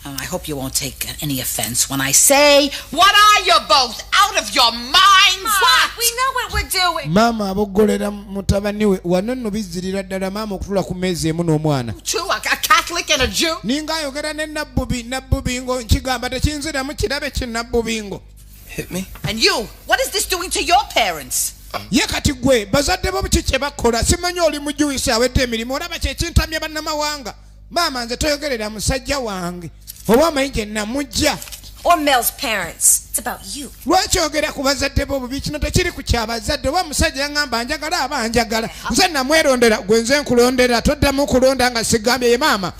[SPEAKER 6] I hope you won't take any offense when I say, what are you both out of your minds?
[SPEAKER 5] What? We know what we're doing.
[SPEAKER 1] Mama aboggolera mutabani we wano nno bizzirira ddala maama okutula ku meezi emu n'omwana.
[SPEAKER 6] Two, a Catholic and a Jew.
[SPEAKER 1] Ninga ayogera ne Nabbubi ngo nkigamba tekinziramu kirabe ki Nabbubi ngo.
[SPEAKER 2] Hit me.
[SPEAKER 6] And you, what is this doing to your parents?
[SPEAKER 1] Ye kati gwe bazadde bo biki kye bakola simanyi oli mujuisi awedde emirimu olaba kyekintamya bannamawanga. Maama nze toyogerera musajja wange oba amayinje namujja.
[SPEAKER 5] Or Mel's parents. It's about you.
[SPEAKER 1] Lwaki ogera ku bazadde bo bubi kino tekiri ku kyabazadde oba musajja yaŋŋamba njagala aba njagala nze namwerondera gwe nze nkulondera toddamu kulonda nga sigambye ye maama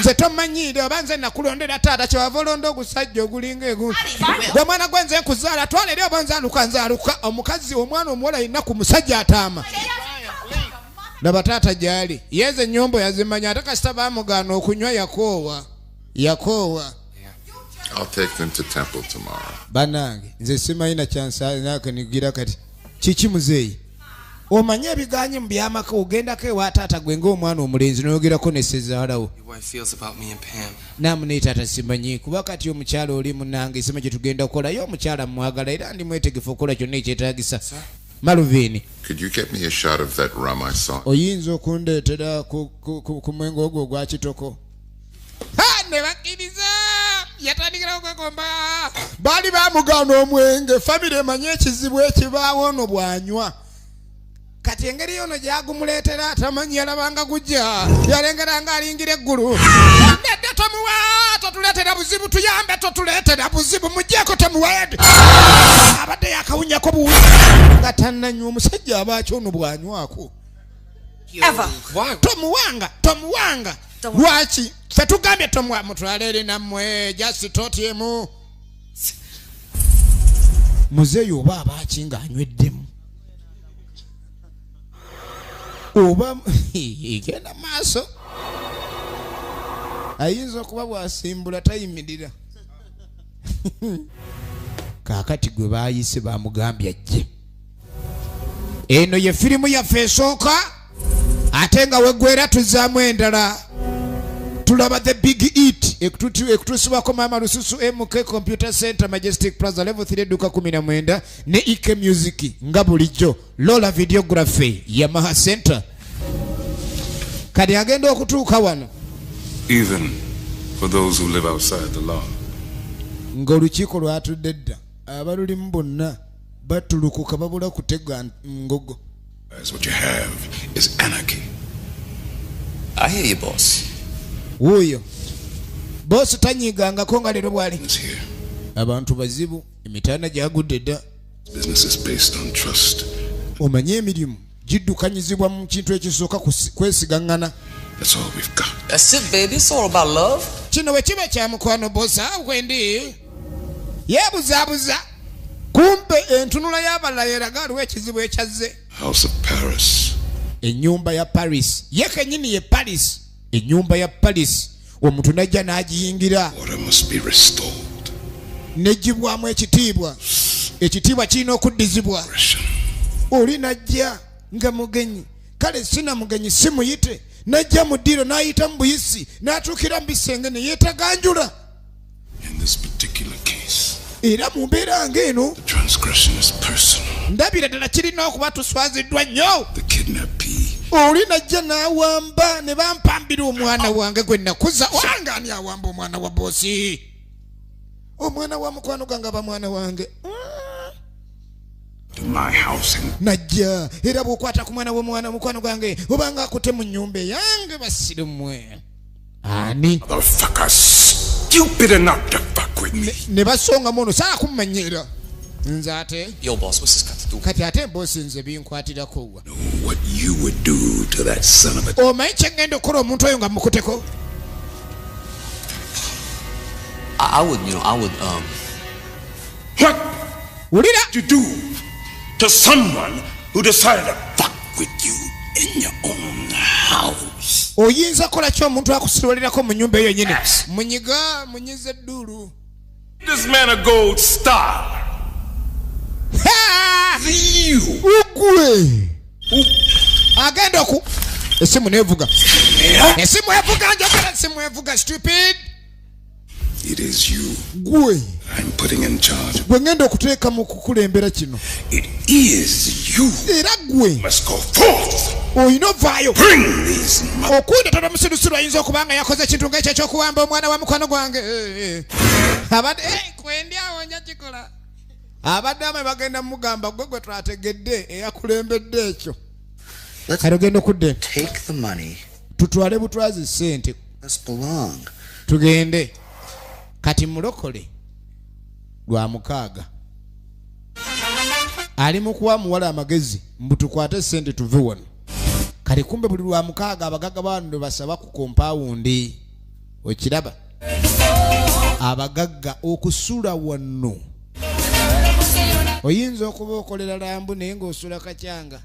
[SPEAKER 1] nze tomanyiire oba nze nakulondera taata kyewava olonda ogusajja ogulinga egu gwe mwana gwe nze nkuzaala twala eri oba nzaaluka omukazi omwana omuwala alina ku musajja ataama laba taata gyali yeeze ennyombo yazimanya ate kasita baamugaana okunywa yakoowa.
[SPEAKER 3] I'll take them to temple tomorrow.
[SPEAKER 1] Banange nze simanyi na kyansa nakanigira kati kiki muzeeyi omanye ebiganye mu byamaka ogendako ewa taata gwe ng'omwana omulenzi n'oyogerako ne Sezaalawo.
[SPEAKER 2] Your wife feels about me and Pam.
[SPEAKER 1] Naamu ne taata simanyi kuba kati omukyala oli munange simanyi kye tugenda kukola ye omukyala mwagala era ndi mwetegefu okukola kyonna ekyetaagisa. Maluvini.
[SPEAKER 3] Could you get me a shot of that rum I saw?
[SPEAKER 1] Oyinza okundeetera ku mwenge ogwo ogwa kitoko. Ne bakkiriza yatandikira okwekomba baali baamugaana omwenge famire emanye ekizibu ekibaawo ono bwanywa kati engeri yono gyagumuleetera atamanyi yalabanga gujja yalengera nga alingira eggulu nedda tomuwa totuleetera buzibu tuyambe totuleetera buzibu mugjeeko tomuwede abadde yakawunyako buwuzi nga tannanywa omusajja abaaki ono bwanywako tomuwanga lwaki ffe tugambye mutwale eri nammwe jasitotyemu muzeeyi oba abaaki ng'anyweddemu oba genda maaso ayinza okuba bwasimbula tayimirira kaakati gwe baayise bamugambye ajje eno ye firimu yaffe esooka ate nga weggwera tuzaamu endala tulaba the big eat ekutusibwako maama lususu MK Computer Center Majestic Plaza level 3 duka 19 ne Ike Music nga bulijjo Lola Videography Yamaha Center kadi agenda okutuuka wano
[SPEAKER 3] Even for those who live outside the law.
[SPEAKER 1] ng'olukiiko lwatudde dda abalulimu bonna batulukuka babula kutega ngogo.
[SPEAKER 3] That's what you have is anarchy.
[SPEAKER 4] I hear you, boss.
[SPEAKER 1] Uyo boss tanyigangako nga leero bwali abantu bazibu emitaana gyagudde dda.
[SPEAKER 3] Business is based on trust.
[SPEAKER 1] Omanye emirimu giddukanyizibwa mu kintu ekisooka kwesigaŋŋana.
[SPEAKER 3] That's all we've got.
[SPEAKER 4] That's it, baby. It's all about love.
[SPEAKER 1] Kino bwe kiba kya mukwano bosa wendi yeebuzaabuza kumpe entunula y'abalala eraga aliwo ekizibu ekyazze.
[SPEAKER 3] House of Paris.
[SPEAKER 1] Ennyumba ya Paris ye kennyini ye Paris. Ennyumba ya Paris omuntu najja n'agiyingira
[SPEAKER 3] Order must be restored.
[SPEAKER 1] nejjibwamu ekitiibwa kirina okuddizibwa. Oli najja nga mugenyi kale sina mugenyi simuyite najja mu ddiro n'ayita mu buyisi n'atuukira mu bisenge ne yeetaganjula.
[SPEAKER 3] In this particular case,
[SPEAKER 1] era mu mbeera ng'eno
[SPEAKER 3] the transgression is personal.
[SPEAKER 1] ndabira ddala kirina okuba tuswaziddwa nnyo.
[SPEAKER 3] The kidnappee.
[SPEAKER 1] Oli najja n'awamba ne bampambira omwana wange gwe nakuza. Wange ani awamba omwana wa boosi? Omwana wa mukwano gange aba mwana wange.
[SPEAKER 3] To my house and
[SPEAKER 1] Najja era bw'okwata ku mwana w'omwana mukwano gwange obanga akute mu nnyumba yange basirumwe. Ani?
[SPEAKER 3] motherfuckers stupid enough to fuck with
[SPEAKER 1] ne basonga mono saa kumanyira nze ate
[SPEAKER 4] Yo, boss, what's this got to do?
[SPEAKER 1] kati ate bosi nze binkwatirako wa
[SPEAKER 12] What you would do to that son of a...
[SPEAKER 1] omanyi kyengenda okukola omuntu oyo nga mukuteko
[SPEAKER 4] I would.
[SPEAKER 12] What
[SPEAKER 1] ulira
[SPEAKER 12] you do to someone who decided to fuck with you in your own house?
[SPEAKER 1] oyinza kola ki omuntu akusirwalerako mu nyumba eyo nyine munyize eddulu
[SPEAKER 12] This man a gold star.
[SPEAKER 1] ugwe agenda oku esimu nevuga njogera esimu evuga stupid
[SPEAKER 12] It is you
[SPEAKER 1] gwe
[SPEAKER 12] I'm putting in charge.
[SPEAKER 1] gwe ngenda okuteeka mu kukulembera kino
[SPEAKER 12] It is you
[SPEAKER 1] era gwe
[SPEAKER 12] must go forth.
[SPEAKER 1] oyina ovaayo
[SPEAKER 12] Bring these
[SPEAKER 1] okunda tono musirusiru ayinza okubanga yakoze ekintu ng'ekyo ekyokuwamba omwana wa mukwano gwange abadde kwendyawo nja kikola abadde amwe bagenda mugamba gwe twategedde eyakulembedde ekyo kale ogenda okudde
[SPEAKER 7] Take the money.
[SPEAKER 1] tutwale butwazi ssente
[SPEAKER 7] Let's belong.
[SPEAKER 1] tugende kati mulokole lwa mukaaga ali mu kuwa muwala amagezi mbu tukwate ssente tuve wano kati kumbe buli lwa mukaaga abagagga bano basaba ku kompawundi okiraba abagagga okusula wano oyinza okuba okolera lambu naye ng'osula kacyanga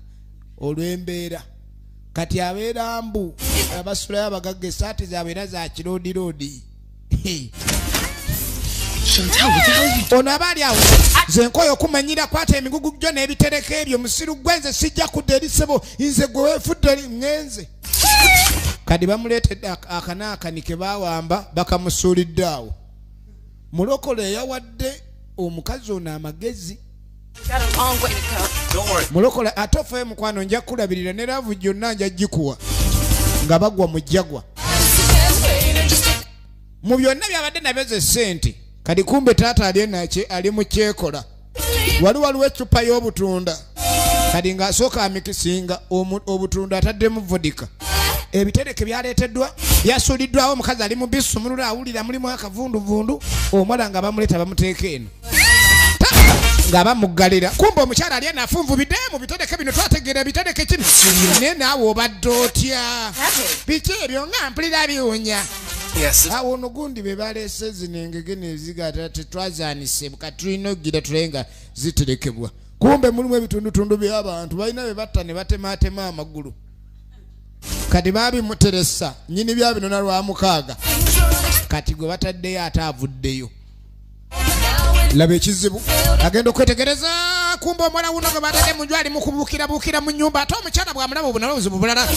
[SPEAKER 1] olw'embeera kati abeera mbu abasulayo abagagga esaati zaabwe era za kiroodiroodi ono aba ali awo nze nkoyo okumanyira kwata emigugu gyo n'ebitereka ebyo musiru gwe nze sijja kudda eri ssebo nze gwe weefudde ngenze kadi bamuleetedde akanaakani ke baawamba bakamusuulidde awo mulokole eyawadde omukazi ono amagezi mulokole ate ofayo mukwano nja kulabirira ne laavu gyonna nja gikuwa nga bagwa mu jjagwa mu byonna byabadde nabyo ze ssente kadi kumbe taata ali mu kyekola waliwo eccupa y'obutunda kadi ng'asooka amikisinga obutunda ataddemu vodika ebitereke byaleeteddwa byasuuliddwawo omukazi ali mu bisumulula awulira mulimu akavunduvundu omwala nga bamuleeta bamuteeka eno nga bamuggalira kumbe omukyala ali anafunvubidde mu bitereke bino twategeera bitereke kino naye naawe obadde otya biki ebyo nga mpulira biwunya awo ono gundi be baleese zino engege nezigata tetwazaanise katulina okugira tulenga ziterekebwa kumbe mulimu ebitundutundu by'abantu balina be batta ne batemaatema amagulu kati baabimuteresa nyini bya bino na lwa mukaaga kati gwe bataddeyo ate avuddeyo laba ekizibu agenda okwetegereza kumbe omwana wuno gwe batadde mu nju ali mu kubuukirabuukira mu nnyumba ate omukyala bwamulaba obunala obuzibu bulala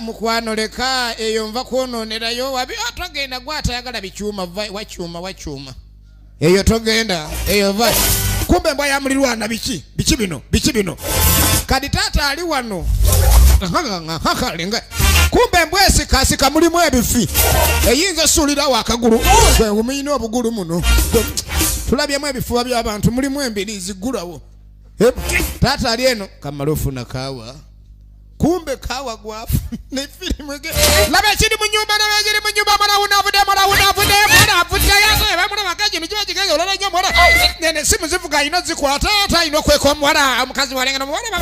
[SPEAKER 1] mukwano leka eyo nva kwonoonerayo wabi togenda gwatayagala bikyuma wakyuma eyo togenda eyo va kumbe mbwa ya mulirwana biki bino kadi taata ali wano kumbe mbwesikasika mulimu ebifi eyinza osuulirawo akagulu umuyina obugulu muno tulabyemu ebifuba by'abantu mulimu embiri zigulawo taata ali eno kamala ofuna kaawa kumbe kaawa gwafu ne firimu laba ekiri mu nyumba nene simu zivuga alina zikwata ate alina okweka omuwala omukazi walenga nomuwala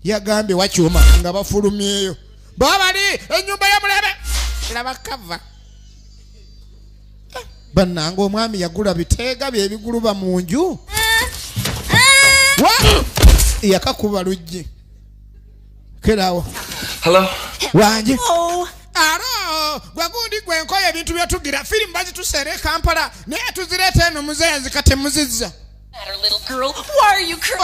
[SPEAKER 1] yagambye wakyuma nga bafulumyeyo baba bali ennyumba y'omulebe laba kava bannanga omwami yagula biteega byebiguluba mu nju yakakuba luggi kerawo wangi alo gwagundi gwenkoyo ebintu byetugira firimu bazituseera e Kampala naye tuzireeta eno muzeeya zikatemuzizza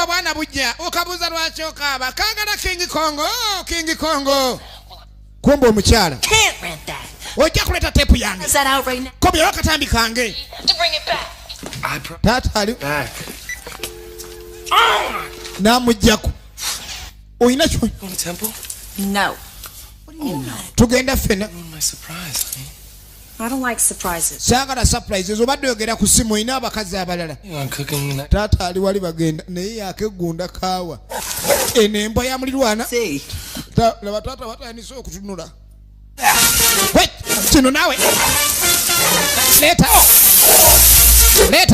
[SPEAKER 1] obwana bujja okabuuza lwaki okaaba kangala King Kongo kumbe omukyala ojja kuleeta teepu yange kobyawo akatambi kange taata ali n'amugjaku oyina kyo tugenda ffena
[SPEAKER 11] I don't like surprises.
[SPEAKER 1] saagala surprises obadde oyogera ku simu oyina abakazi abalala taata ali wali bagenda naye yakegunda kaawa eno embwa ya mulirwana laba taata batandise okutunula. Wait, kino nawe. Leta. Get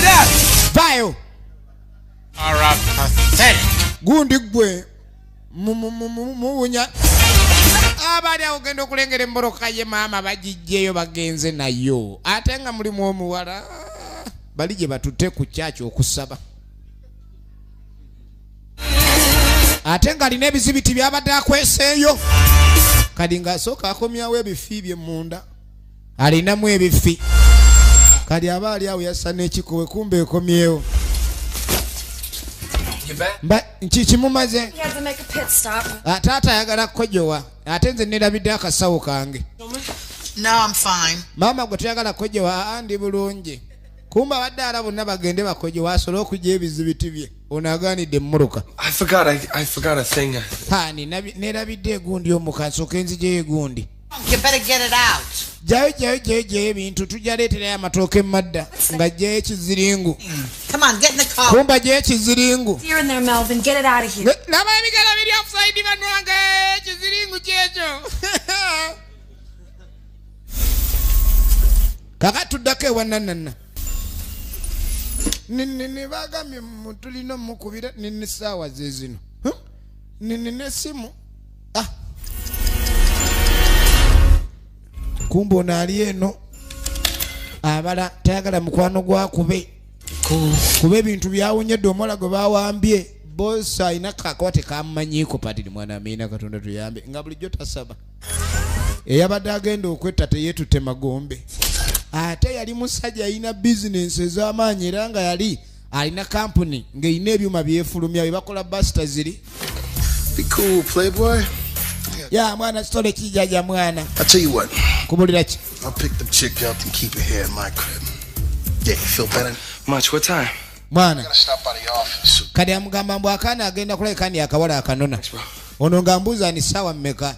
[SPEAKER 1] out. Vayo.
[SPEAKER 10] All right, pathetic.
[SPEAKER 1] Gundi gwe. Muwunya. Abali agenda okulengera emboroka ye maama bagijjeyo bagenze nayo. Ate nga mulimu omuwala. Bali gye batutte ku kyaki okusaba. Ate nga alina ebizibiti byabadde akweseeyo. Kadi ng'asooka akomyawo ebifi bye munda. Alinamu ebifi. Kadi aba ali awo yassa n'ekikowe kumbe ekomyewo. Nki kimumaze? Taata ayagala kukojowa. Ate nze nerabidde akasawo kange.
[SPEAKER 6] No, I'm fine.
[SPEAKER 1] Maama gwe tuyagala kukojowa andi bulungi. Kumba baddaala bonna bagende bakojowa asobole okujja ebizibiti bye. Ono agaanidde emmotoka.
[SPEAKER 2] I forgot a thing.
[SPEAKER 1] Hani nerabidde egundi omukazi okenzije egundi.
[SPEAKER 6] You better get it out.
[SPEAKER 1] Jayo ebintu tujaleeterayo amatooke madda nga jjayo ekiziringu.
[SPEAKER 6] Come on, get in the car.
[SPEAKER 1] Kumba jjayo ekiziringu.
[SPEAKER 11] You're in there, Melvin. Get it out of here.
[SPEAKER 1] Laba ebigala biri offside banwange ekiziringu kyekyo. Kaka tuddako ewananana. Nini bagambye tulina mukubira nini saawa zezino. Nini simu. Kumbe ono ali eno abala tayagala mukwano gwakube kuba ebintu byawunyedde omuwala gwe bawambye bosi alina kakwate kamumanyiiko patiri mwana amiina Katonda tuyambe nga bulijjo tasaba eyabadde agenda okwetta teyeetutte magombe ate yali musajja alina bizinensi ez'amaanyi era nga yali alina kampuni ng'erina ebyuma byefulumya bye bakola basita ziri.
[SPEAKER 10] Be cool, playboy.
[SPEAKER 1] Yeah, mwana stole kijaja mwana.
[SPEAKER 10] I'll tell you what.
[SPEAKER 1] Kubulira ki?
[SPEAKER 10] I'll pick the chick up and keep her here in my crib. Yeah, you feel better?
[SPEAKER 2] Much, what time?
[SPEAKER 1] Mwana.
[SPEAKER 10] I gotta stop by the office.
[SPEAKER 1] Kadi amugamba mbu akaana agenda kuleka kandi akawala akanona. Ono nga mbuuza ni sawa mmeka.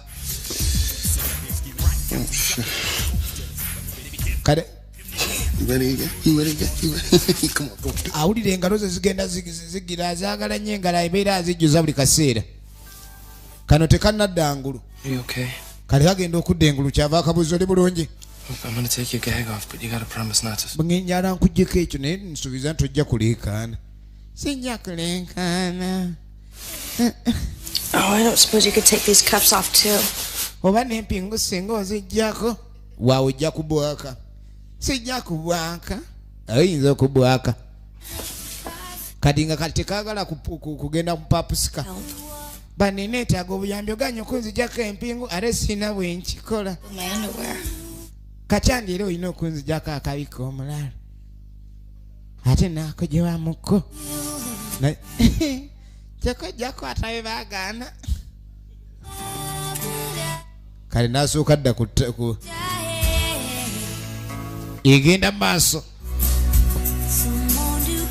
[SPEAKER 1] Kade.
[SPEAKER 10] You ready? Come on, go.
[SPEAKER 1] Awulire engalo ze zigenda zigira zaagala nnyo engalo ebeera azijjuza buli kaseera. Kano tekanadda ngulu.
[SPEAKER 2] You okay?
[SPEAKER 1] Kali kagenda okudda engulu kyava akabuuzo oli bulungi.
[SPEAKER 2] I'm gonna take your gag off, but you gotta promise not to.
[SPEAKER 1] Bw'enjala nkuggyeko ekyo naye nsuubiza nti ojja kuleekaana. Sijja kuleekaana.
[SPEAKER 5] Oh, I don't suppose you could take these cuffs off too.
[SPEAKER 1] Oba n'empingu singa oziggyako. Waawe ojja kubwaka. Sijja kubwaka. Oyinza okubwaka. Kadi nga kati tekaagala kugenda mupapusika. Bani neetaaga obuyambi oganya okunzijjako empingu ate sina bwe nkikola. Kati andi era olina okunzijjako akabika omulala. Ate naakojewamuko. Kyekojjako atabe baagaana. Kale n'asooka dda ku egenda mu maaso.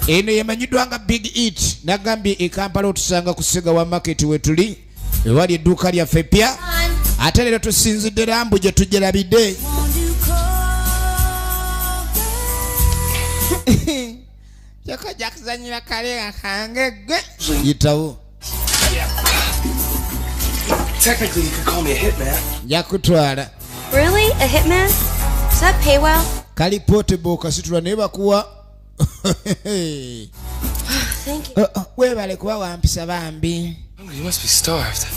[SPEAKER 1] Eno yemanyiddwa nga Big Eat nagambye e Kampala otusanga ku Segawa market we tuli ewali edduuka lyaffe ppya ate leero tusinzidde Rambu gye tugyerabidde. Kyokojja kuzanyira kaleega kange gwe yitawo.
[SPEAKER 2] Technically, you could call me a hitman.
[SPEAKER 1] Nja kutwala.
[SPEAKER 5] Really? A hitman? Does that pay well?
[SPEAKER 1] Kali portable kasitula naye bakuwa.
[SPEAKER 5] Thank you.
[SPEAKER 1] Weebale kuba wampisa bambi.
[SPEAKER 2] You must be starved.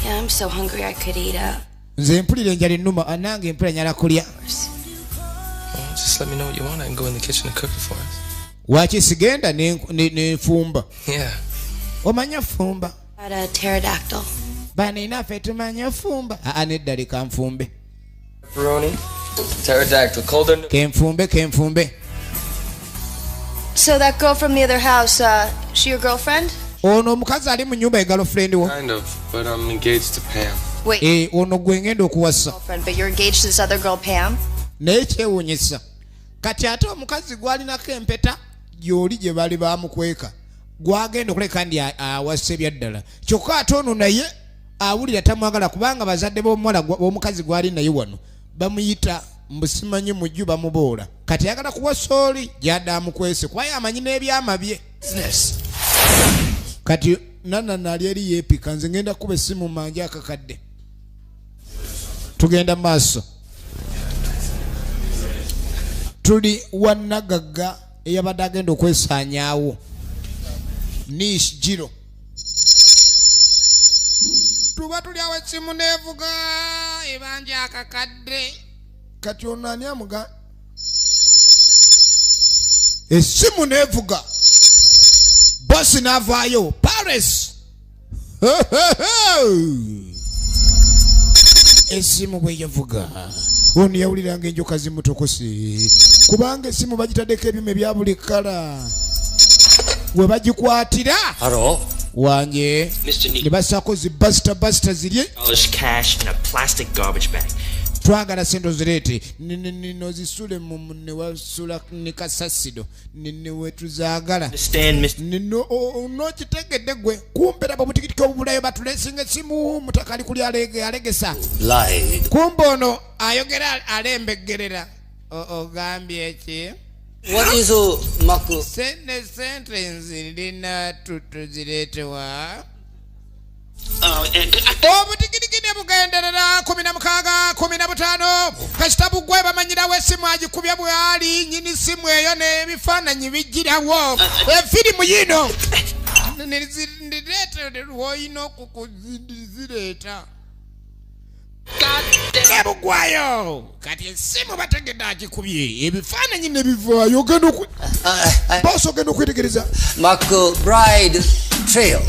[SPEAKER 5] Yeah, I'm so hungry I could eat up.
[SPEAKER 1] Nze mpulira enjala ennuma anange empula nyala kulya.
[SPEAKER 2] Just let me know what you want. I can go in the kitchen and cook it for us.
[SPEAKER 1] Waki sigenda nefumba.
[SPEAKER 2] Yeah.
[SPEAKER 1] Omanya fumba.
[SPEAKER 5] About a pterodactyl.
[SPEAKER 1] Bana inaffe tumanya fumba. Nedda leka nfumbe.
[SPEAKER 2] Pepperoni. Pterodactyl. Colder.
[SPEAKER 1] Kenfumbe.
[SPEAKER 5] So that girl from the other house, she your girlfriend?
[SPEAKER 1] Ono omukazi ali mu nyumba ya girlfriend wo.
[SPEAKER 2] Kind of, but I'm engaged to Pam.
[SPEAKER 5] Wait.
[SPEAKER 1] Ono gwe ngenda okuwasa.
[SPEAKER 5] Girlfriend, but you're engaged to this other girl, Pam?
[SPEAKER 1] Naye kyewuunyisa. Kati ate omukazi gwalinako empeta gy'oli gye bali bamukweka. Gwagenda okuleka ndi awasa ebyaddala. Kyokka ate ono naye awulira tamwagala kubanga bazadde b'omuwala w'omukazi gwali naye wano bamuyita mbusimanyi mujju bamuboola. Kati ayagala kuwasa oli gy'adde amukwese kuba amanyi n'ebyama bye. kati nana nali eri yepika nze ngenda kuba essimu manja akakadde tugenda maaso tuli wannagagga eyabadde agenda okwesaanyaawo Nish Jiro tuba tuli awo essimu neevuga ebanja akakadde kati ono ani amuga essimu neevuga bosi n'avaayo Paris essimu bwe yavuga ono yawuliranga enjoka zimutokose kubanga essimu bagitaddeko ebyuma ebya buli kkala we bagikwatira wanje ne basaako zi basita zirye twagala sente zireete nozisule newasula ne kasasido newetuzaagala nokitegedde gwe kumpera babutikitiki obubulayo batulesinga essimu mutaka ali kuli alegesa kumbe ono ayogera alembeggerera ogambye eki
[SPEAKER 9] What is Mako?
[SPEAKER 1] Sente nzirina tuzireetewa obutikitiki ne bugenderera 16 15 kasitabu gwe bamanyirawo essimu agikubye bwali nyini simu eyo n'ebifaananyi bijjirawo efirimu yino ndireete woyina okukuzireeta nebugwayo kati essimu bategedde agikubye ebifaananyi ne bivaayo bosi ogenda okwetegereza
[SPEAKER 9] Mako Bride Trail.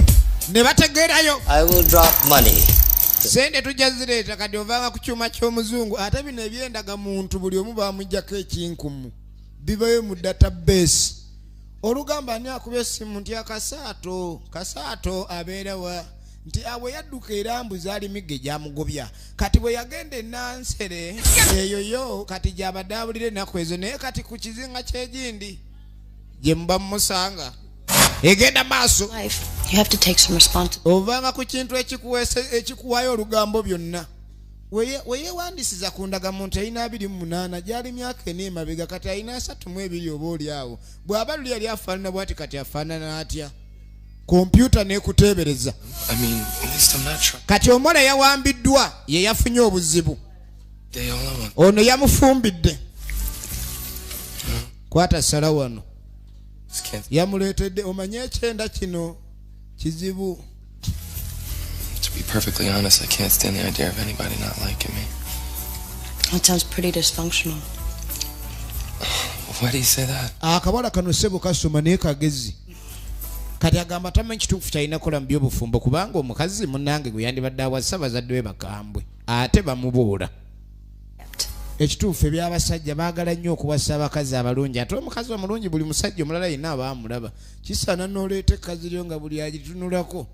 [SPEAKER 1] ne bategeerayo
[SPEAKER 9] I will drop money.
[SPEAKER 1] sente tujja zireeta kati ovanga ku kyuma ky'omuzungu ate bino ebyendaga muntu buli omu bamuggyako ekinkumu bibayo mu database olugamba ani akubye essimu nti kasaato abeerawa nti abwe yadduka erambuza ali migge gyamugobya kati bwe yagenda enansere eyoyo kati gyabadde abulira ennaku ezo naye kati ku kizinga kyegindi gye muba mumusanga egenda maaso ovanga ku kintu ekikuwaayo olugambo byonna weyeewandisiza ku ndagamuntu erina 28 gyali myaka ena emabega kati alina 32 oba oli awo bw'aba luli yali afaanana bwati kati afaanana atya kompyuta n'ekuteebereza kati omuwala yawambiddwa ye yafunye obuzibu ono yamufumbidde kwata sala wano yamuleetedde omanye ekyenda kino kizibu.
[SPEAKER 2] To be perfectly honest, I can't stand the idea of anybody not liking me.
[SPEAKER 5] That sounds pretty dysfunctional.
[SPEAKER 2] Why do you say that?
[SPEAKER 1] Akabala kano sebo kasoma naye kagezi. Kati agamba tamanyi kituufu kyalina kola mu by'obufumbo kubanga omukazi munnange gwe yandibadde awasa bazadde we bakambwe ate bamubuula. Ekituufu ebyabasajja baagala nnyo okuwasa abakazi abalungi ate omukazi omulungi buli musajja omulala yenna abaamulaba kisaana n'oleeta ekkazi lyo nga buli agitunulako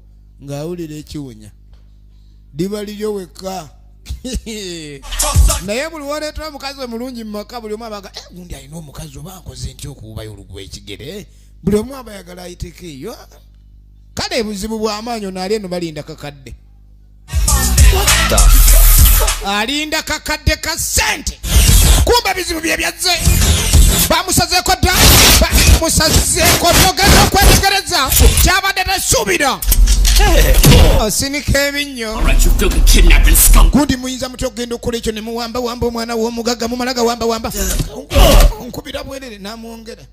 [SPEAKER 1] ng'awulira ekiwunya diba liryo wekka naye buli woleeta omukazi omulungi mu maka buli omu abaga gundi alina omukazi oba nkoze ntya okuwubayo oluguwa ekigere buli omu abayagala ayiteko eyo kale ebuzibu bw'amaanyi ono ali eno balinda kakadde alinda kakadde ka sente kumba bizibu bye byazze bamusazeeko dda bamusazeeko togenda okwetegereza kyabadde tesuubira osinika ebinnyo gundi muyinza mutya okugenda okukola ekyo ne muwamba omwana w'omugagga mumalaga wamba nkubira bwerere n'amwongera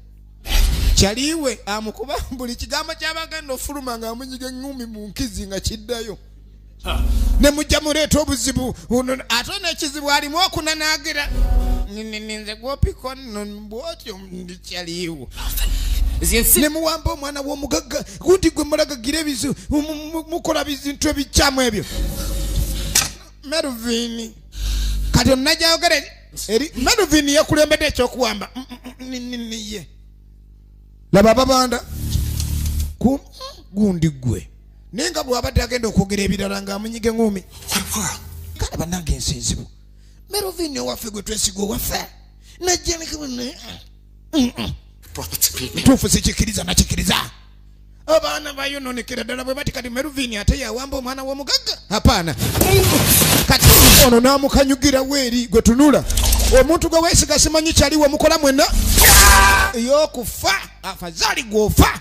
[SPEAKER 1] kyaliwe amukuba buli kigambo kyabagenda ofuluma ng'amunyiga eŋŋumi mu nkizi nga kiddayo ne mujja muleeta obuzibu ate n'ekizibu alimu okunanaagira nze gwopiko bwotyo ndikyaliwo ne muwamba omwana w'omugagga gundi gwe mulagagira ebizu mukola bintu ebikyamu ebyo Melvin kati onajayogera eri Melvin yakulembedde ekyokuwamba ye laba ababanda ku gundi gwe nenga bw'abadde agenda okwogera ebirala ng'amunyiga eŋŋumi kale bannange ensinzibu Melvin owaffe gwe twesiga owaffe tuufu sikikiriza nakikiriza abaana bayononekera ddala bwe bati kati Melvin ate yawamba omwana w'omugagga apaana kati ono n'amukanyugira weeri gwe tunula omuntu gwe weesiga simanyi kyaliwo mukola mwenna ey'okufa afazaali gw'ofa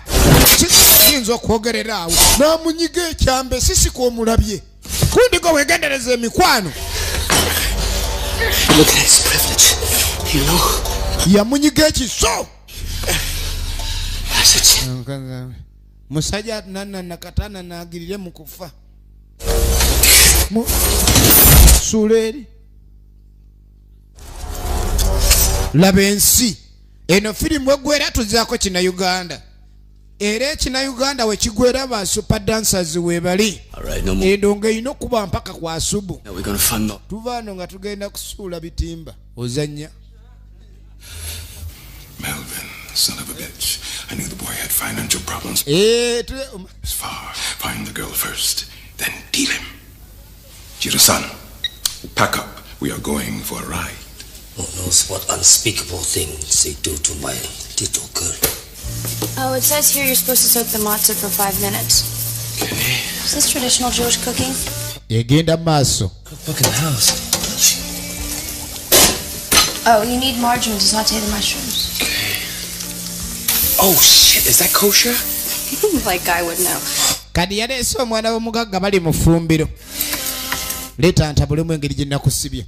[SPEAKER 1] kiyinza okwogerera awo n'amunyiga ekyambe sisika omulabye kundigo wegendereza emikwano yamunyiga ekiso musajja nanana katana nagirire mu kufa suleri laba ensi eno firimu egwera tuzaako kina Uganda era ekina Uganda we kigwera ba super dancers we bali endongo ino okuba mpaka kwa asubu tuvaano nga tugenda kusuula bitimba ozanya
[SPEAKER 3] Melvin, son of a bitch. I knew the boy had financial problems. As far, find the girl first, then deal him. Jiro-san, pack up. We are going for a ride.
[SPEAKER 9] Who knows what unspeakable things they do to my little girl.
[SPEAKER 5] Oh, it says here you're supposed to soak the matzah for 5 minutes.
[SPEAKER 2] Okay.
[SPEAKER 5] Is this traditional Jewish cooking?
[SPEAKER 1] Yegenda maso.
[SPEAKER 2] Cook in the house.
[SPEAKER 5] Oh, you need margarine to saute the mushrooms.
[SPEAKER 2] Oh shit, is that kosher?
[SPEAKER 5] Like I would know.
[SPEAKER 1] Kadi yaleese omwana w'omugagga bali mu ffumbiro. Leeta ntabulemu engeri gye nakusibye.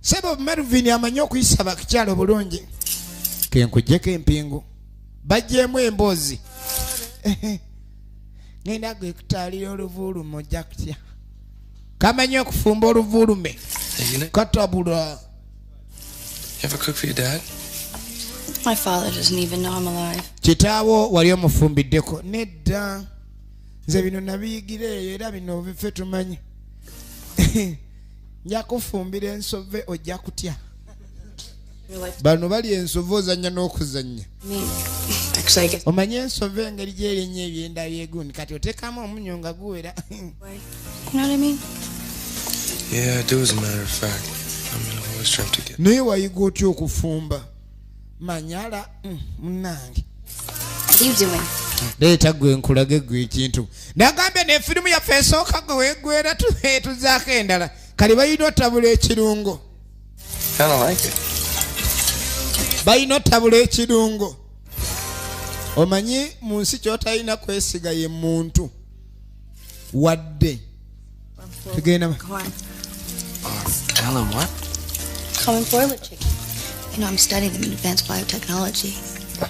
[SPEAKER 1] Sebo Melvin amanyi okuyisa bakikyalo bulungi. Kenkujjeko empingu. Bajjeemu emboozi. Ngenda gwe kutaalira oluvuulume ojja kutya. Kamanyi okufumba oluvuulume. Katabula.
[SPEAKER 2] You ever cook for your dad?
[SPEAKER 5] My father doesn't even know I'm alive.
[SPEAKER 1] Kitaawo wali omufumbiddeko. Nedda. Nze bino nabiyigira eyo era bino bife tumanyi. Nja kufumbira ensove ojja kutya. Bano bali ensove ozannya n'okuzannya. Omanyi ensove engeri gy'eri ennyo ebyenda byegundi kati oteekamu omunyo nga guwera.
[SPEAKER 5] You know what I mean?
[SPEAKER 2] Yeah, I do, as a matter of fact. I'm always trying to get.
[SPEAKER 1] Naye wayiga otya okufumba? Manyala munange.
[SPEAKER 5] What are you doing?
[SPEAKER 1] Leeta gwe nkulage gwe ekintu. Nagambye ne firimu yaffe esooka gwe weegwera tuzaako endala. Kali balina otabula ekirungo.
[SPEAKER 2] Kinda like it.
[SPEAKER 1] Balina otabula ekirungo. Omanyi mu nsi ky'otalina kwesiga ye muntu. Wadde. Tugenda.
[SPEAKER 2] Tell him what?
[SPEAKER 5] Common broiler chicken. You know, I'm studying them in advanced biotechnology.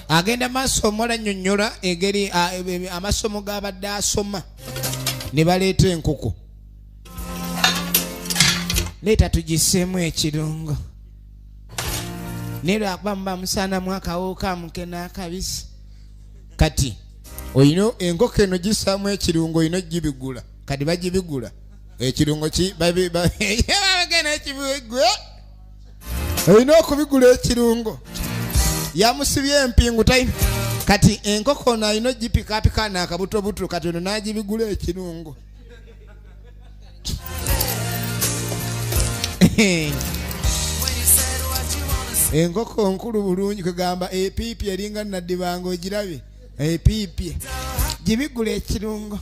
[SPEAKER 1] Agenda maaso omuwala annyonnyola engeri amasomo g'abadde asoma ne baleeta enkoko. Leeta tugiseemu ekirungo. Ne lwakuba muba musaanamu akawuka muke n'akabisi. Kati oyina enkoko eno gisaamu ekirungo oyina ogibigula. Kati bagibigula. Ekirungo ki bagenda ekibigwe. Oyina okubigula ekirungo. Yamusibye empingu tayi. Kati enkoko na ino gipikaapika n'akabutobuto kati ono n'agibigula ekirungo. Enkoko nkulu bulungi kugamba epiipi eringa naddibanga ogirabe. Epiipi gibigula ekirungo.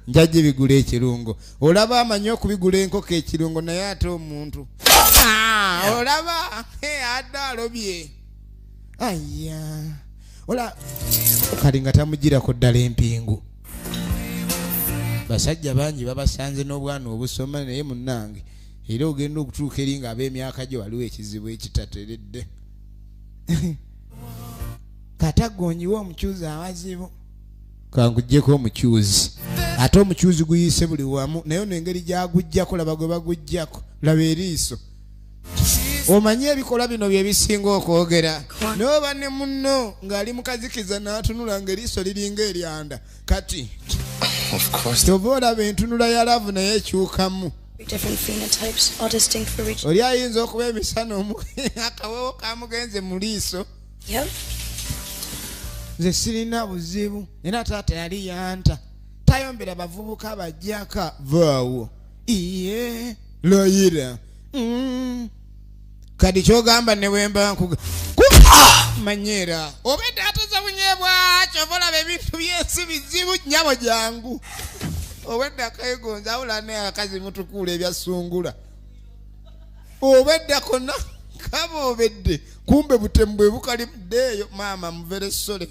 [SPEAKER 1] Nja gibigula ekirungo. Olaba amanyi okubigula enkoko ekirungo naye ate omuntu. Olaba adda alobye. Aya. Ola kali nga tamugirako ddala empingu. Basajja bangi babasanze n'obwana obusoma naye munnange. Era ogenda okutuuka eri nga ab'emyaka gye waliwo ekizibu ekitateredde. Katagonyiwa omukyuzi awazibu. Kanguggyeko omukyuzi. Ate omukyuzi guyise buli wamu naye n'engeri gy'aguggyako laba gwe baguggyako. Laba eriiso. Omanyi ebikola bino bye bisinga okwogera. N'oba ne munno ng'ali mukazikiza n'atunula ng'eriiso liringa eryanda. Kati toba olaba entunula ya laavu naye ekyukamu.
[SPEAKER 5] Different phenotypes, all distinct for each.
[SPEAKER 1] Oli ayinza okuba emisana akawewo kamugenze mu liiso.
[SPEAKER 5] Yep.
[SPEAKER 1] Nze sirina buzibu. Era taata yali yanta. Tayombera bavubuka bajjaka vaawo. Iye loyira. Kadi kyogamba ne wemba nkuga. Manyera. Obedde ataza bunyebwa kyovola ebintu by'ensi bizibu nnyabo jangu. Obedde akayigonza awula ne akazi mutukula ebyasungula. Obedde konna kaba obedde kumbe butembwe bukali mdeyo mama muvere sole.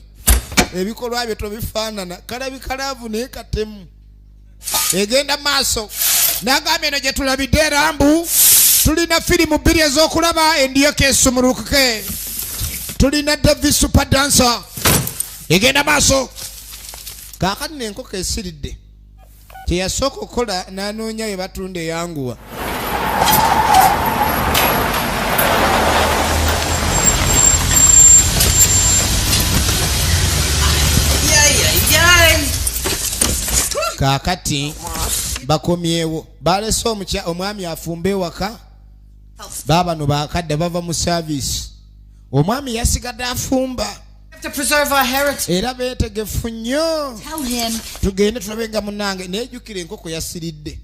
[SPEAKER 1] ebikolwa bye tobifaanana kalabikalavu naye katemu egenda maaso n'agambye eno gye tulabidde erambu tulina firimu 2 ez'okulaba endiyo kesumulukuke tulina Davis super dancer egenda maaso kaakati n'enkoko esiridde kye yasooka okukola n'anoonya ye batunda eyanguwa kaakati bakomyewo balese omwami afumba ewaka baabano bakadde bava mu service omwami yasigadde afumba era beetegefu nnyo tugende tulabe nga munange neejjukira enkoko yasiridde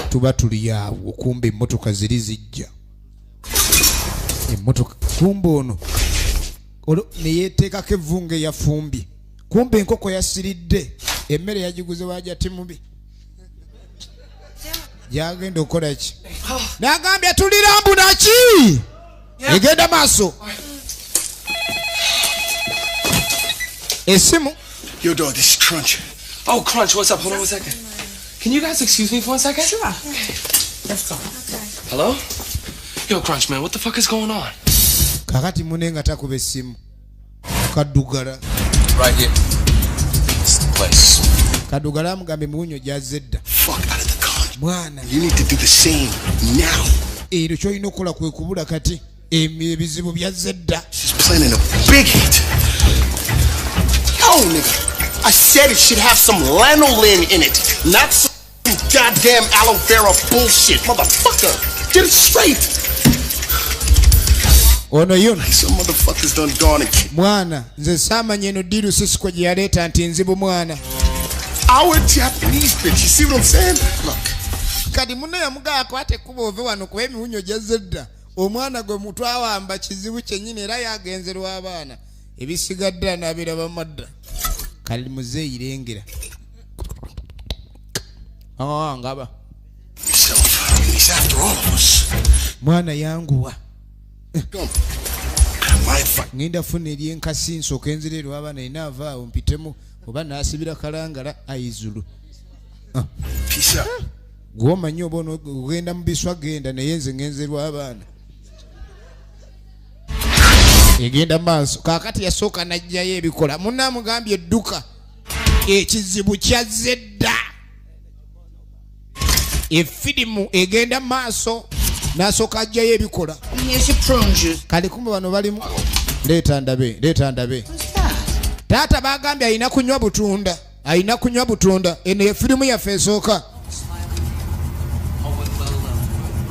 [SPEAKER 1] tuba tuli awo kumbe emmotoka ziri zijja emmotoka kumbe ono neyeteekako evvunga eyafumbye kumbe enkoko yasiridde emmere yagiguze waja timubi gyagenda okukola ki n'agambye tulirambu naki egenda maaso esimu
[SPEAKER 12] Yo, dog, this is Crunch.
[SPEAKER 2] Oh, Crunch, what's up? Hold on 1 second. Can you guys excuse me for 1 second?
[SPEAKER 6] Sure. Let's go.
[SPEAKER 2] Hello? Yo, Crunch, man, what the fuck is going on?
[SPEAKER 1] kakati munenga takuba essimu kadugala
[SPEAKER 2] Right here. This is the place.
[SPEAKER 1] kadugala amugambye muwunyo gyazze dda mwana
[SPEAKER 12] You need to do the same now.
[SPEAKER 1] ero kyolina okukola kwe kubula kati ebizibu byazze dda.
[SPEAKER 12] She's planning a big hit. Oh, nigga. I said it should have some lanolin in it, not some goddamn aloe vera bullshit, motherfucker. Get it straight.
[SPEAKER 1] Ono yuno
[SPEAKER 12] Some motherfuckers done gone and killed
[SPEAKER 1] mwana nze saamanya eno diru sisiko gye yaleeta nti nzibu mwana
[SPEAKER 12] our Japanese bitch. You see what I'm saying? Look.
[SPEAKER 1] kati muno yamugaa akwate ekkuba ove wano kuba emiwunyo gyazze dda omwana gwe mutwe awamba kizibu kyennyini era yagenze lw'abaana ebisigadde anaabiraba madda kali muzeeyirengera ngaba
[SPEAKER 12] He's after all of us.
[SPEAKER 1] mwana yanguwa
[SPEAKER 12] Go. My fuck.
[SPEAKER 1] ngenda funa eryenkasi nsooka enzire lw'abaana inaavaawo mpitemu oba naasibira kalangala ayizulu
[SPEAKER 12] Peace out.
[SPEAKER 1] gwomanyi oba ogenda mu biswa genda naye nze ngenze lw'abaana egenda maaso kaakati yasooka najjayo ebikola munaamugambye edduka ekizibu kyazze dda efirimu egenda maaso n'asooka ajjayo ebikola kale kumbe bano balimu leeta ndabe taata bagambye alina kunywa butunda eno ye firimu yaffe esooka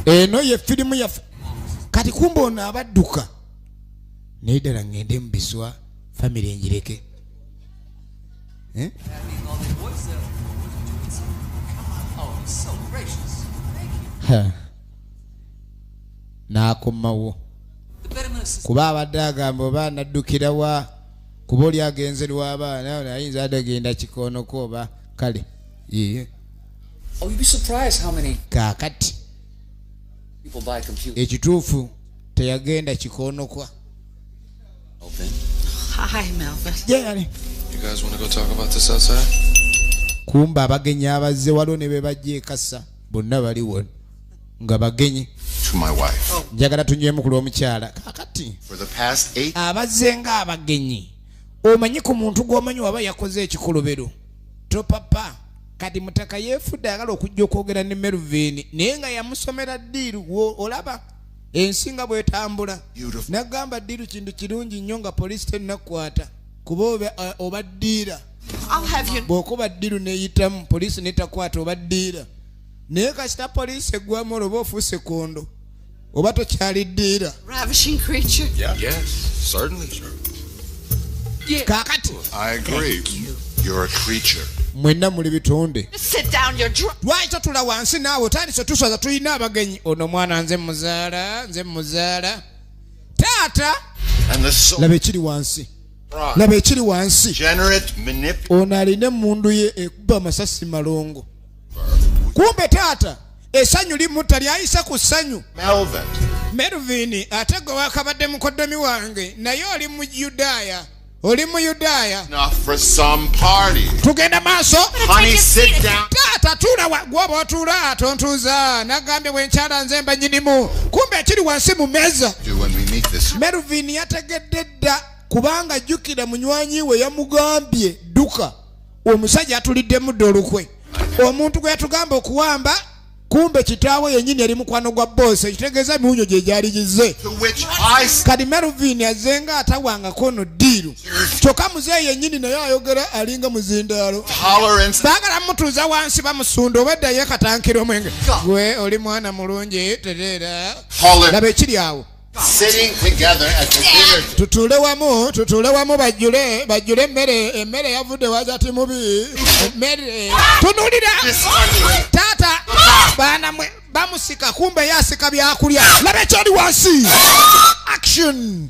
[SPEAKER 1] eno ye firimu yaffe kati kumbe ono abadduka naye ddala ngende mu biswa famire njireke n'akomawo kuba abadde agamba oba naddukira wa kuba oli agenze lw'abaana ayinza adagenda kikoonoko oba kale yeye
[SPEAKER 4] Oh, you'd be surprised how many
[SPEAKER 1] kaakati
[SPEAKER 4] people buy computers.
[SPEAKER 1] ekituufu teyagenda kikoonokwa
[SPEAKER 6] Hi, Melvin.
[SPEAKER 1] yeyali
[SPEAKER 2] You guys want to go talk about this outside?
[SPEAKER 1] kumba abagenyi abazze waliwo ne be bajja ekasa bonna baliwo nga bagenyi
[SPEAKER 3] To my wife.
[SPEAKER 1] njagala tunywemu ku lw'omukyala kaakati
[SPEAKER 3] For the past 8
[SPEAKER 1] abazze nga abagenyi omanyi ku muntu gw'omanyi waba yakoze ekikolobero topapa kati mutaka yeefudde ayagala okujja okwogera ne Melvin naye nga yamusomera ddiiru olaba ensinga bwetambula nagamba ddiiru kintu kirungi nnyo nga poliisi tennakwata kuba oba ddiira bw'okuba ddiiru neeyitamu poliisi netakwata oba ddiira naye kasita poliisi eggwamu olwoba ofuuse kondo oba tokyali ddiira
[SPEAKER 6] Ravishing creature.
[SPEAKER 3] Yes, certainly.
[SPEAKER 1] kaakati
[SPEAKER 3] I agree. You're a creature.
[SPEAKER 1] mwenna muli bitonde
[SPEAKER 6] Sit down, you're drunk.
[SPEAKER 1] lwaki totula wansi naawe otandise tuswaza tulina abagenyi ono mwana nze muzaala taata
[SPEAKER 3] And the soul.
[SPEAKER 1] laba ekiri wansi
[SPEAKER 3] Generate, manipulate.
[SPEAKER 1] ono alina emundu ye ekuba amasasi malongo kumbe taata essanyu limutta lyayisa ku ssanyu
[SPEAKER 3] Melvin.
[SPEAKER 1] Melvin atego wakabadde mukoddomi wange naye oli mu Yudaya. Oli mu Yudaya.
[SPEAKER 13] Enough for some party.
[SPEAKER 1] Tugenda maaso.
[SPEAKER 13] Honey, sit down.
[SPEAKER 1] Tata tula gwoba otula tontuza nagambye bwenkyala nze mba nyinimu kumbe ekiri wansi mu meza. Melvin yategedde dda kubanga jjukira munywanyi we yamugambye duka omusajja atuliddemu dolukwe omuntu gwe yatugamba okuwamba kumbe kitaawe yennyini yali mukwano gwa bosi ekitegeeza miwunyo gye gyali gize kati Melvin azenga atawangako no ddiiru kyokka muzeeyi yennyini naye ayogera alinga muzindaalo baagala mutuuza wansi bamusunda obadda ye katankira omwenge gwe oli mwana mulungi tereera laba ekiri awo tutule wamu bajjule emmere yavudde wagati mubi emmere tunulira taata baana mwe bamusika kumbe yasika byakulya laba ekyali wansi action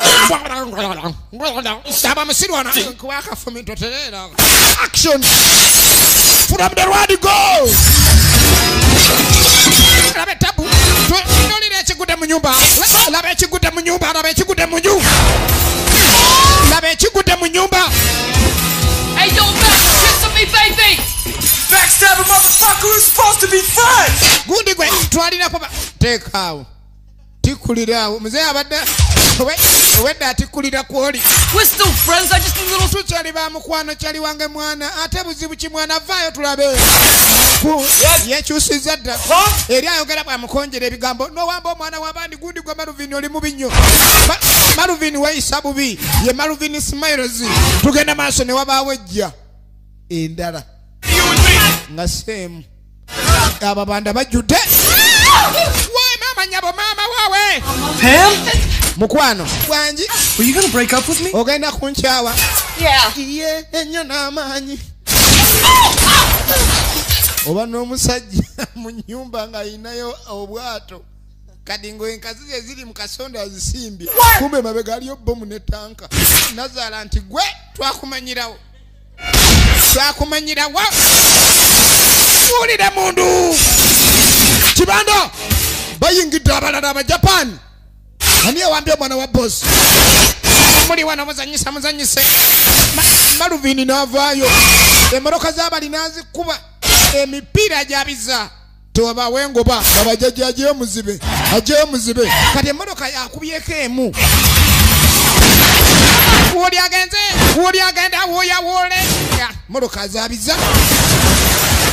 [SPEAKER 1] saba musirwana kuwakafumi toterera action from the word go laba tabu tunulira ekigude mu nyumba laba ekigude mu nyumba laba ekigude mu nyumba laba ekigude mu nyumba.
[SPEAKER 14] Hey, yo, Max, kiss on me, baby! Backstabber motherfucker who's supposed to be friends!
[SPEAKER 1] Gundi gwe, twalina kuba. Take out. Tikulira mzee abadde wedda atikulira kwoli.
[SPEAKER 14] We're still friends, I just need a little
[SPEAKER 1] tukyali ba mukwano kyali wange mwana ate buzibu ki mwana vaayo tulabe yekyusiza dda eri ayogera bwamukonjera ebigambo nowamba omwana wabandi gundi gwe Melvin oli mubi nnyo Melvin weyisa bubi ye Melvin Smiles tugenda maaso ne wabaawo ejja endala nga seemu ababanda bajjudde nyabo mama wawe
[SPEAKER 14] Pam
[SPEAKER 1] mukwano gwanji
[SPEAKER 14] were you gonna break up with me
[SPEAKER 1] ogenda kunchawa
[SPEAKER 6] yeah
[SPEAKER 1] enyo n'amaanyi oba n'omusajja mu nyumba nga ayinayo obwato kati ng'enkazi ze ziri mu kasonda azisimbye kumbe mabega aliyo bomu ne tanka nazaala nti gwe twakumanyirawo wulira mundu kibando bayingidde abalala Abajapani ani awambye omwana wa boss muli wano muzanyise Melvin n'avaayo emmoroka z'abali n'azikuba emipiira gyabiza tewabaawo engoba babajjajja ajeyo muzibe kati emmoroka yakubyeko emu wuli agenda wuule moroka zaabiza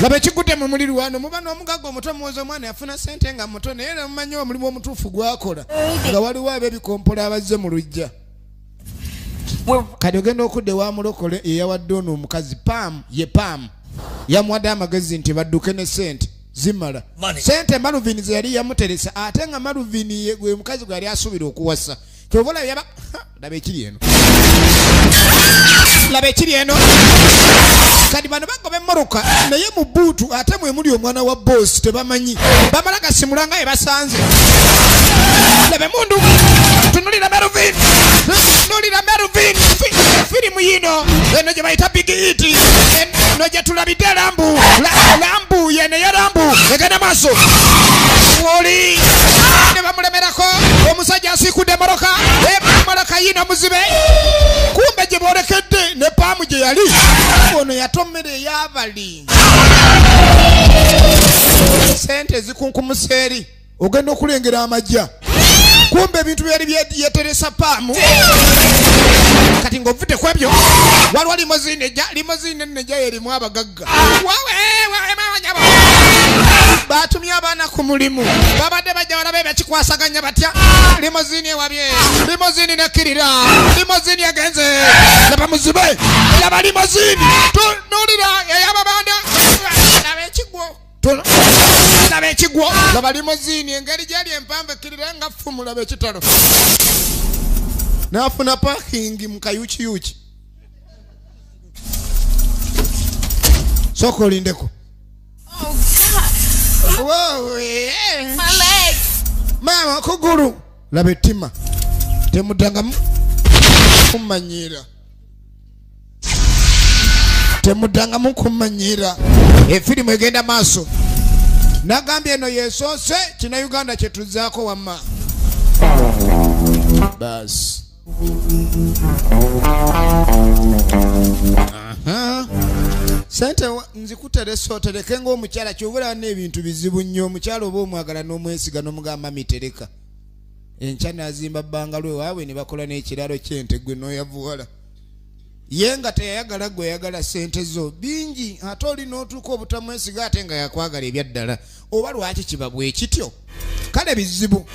[SPEAKER 1] laba ekigudde mu mulirwano muba n'omugaga omuto muwoza omwana yafuna sente nga muto naye nemumanyi omulimu omutuufu gwakola nga waliwo ab'ebikompola abazze mu lujja kati ogenda okudde wa mulokole eyawadde ono omukazi Pam yamuwadde amagezi nti badduke ne sente zimala sente Melvin ze yali yamuteresa ate nga Melvin gwe mukazi gwe yali asuubira okuwasa kyovola yaba laba ekiri eno kati bano bagoba emmoroka naye mu buutu ate mwe muli omwana wa boss tebamanyi bamala gasimulanga ye basanze laba mundu tunulira Melvin firimu yino eno gye bayita Big Hit eno gye tulabidde lambu yene ya lambu egenda maaso woli ne bamulemerako omusajja asiikudde emmoroka yino muzibe kumbe gye boolekedde ne Paamu gye yali ono yatomera ey'abali sente zikunkumuseeri ogenda okulengera amajja kumbe ebintu byali byeteresa Paamu kati ng'ovudde ku ebyo waliwo limozine nejja erimu abagagga batumye abaana ku mulimu babadde bajja balabe bakikwasaganya batya limozini ewabye limozini nekkirira limozini egenze laba muzibe laba limozini tunulira ey'ababanda laba ekigwo laba limozini engeri gyali empanvu ekkirira nga ffumu laba ekitalo n'afuna parking mu kayuukiyuuki sooka olindeko
[SPEAKER 14] my leg
[SPEAKER 1] mama kugulu laba ettima temuddangamu kummanyiira efirimu egenda maaso nagambye eno yesoose kina Uganda kye tuzzaako wamma basi. Sente nzikuteresa otereke ng'omukyala kyobula n'ebintu bizibu nnyo. Omukyala oba omwagala n'omwesiga n'omugamba mitereka. Enkya n'azimba bbangalwe waabwe ne bakola n'ekiralo ky'ente gwe n'oyavuwala. Ye nga teyayagala gwe yagala sente zo bingi ate oli n'otuuka obutamwesiga ate nga yakwagala ebyaddala. Oba lwaki kiba bwe kityo? Kale bizibu.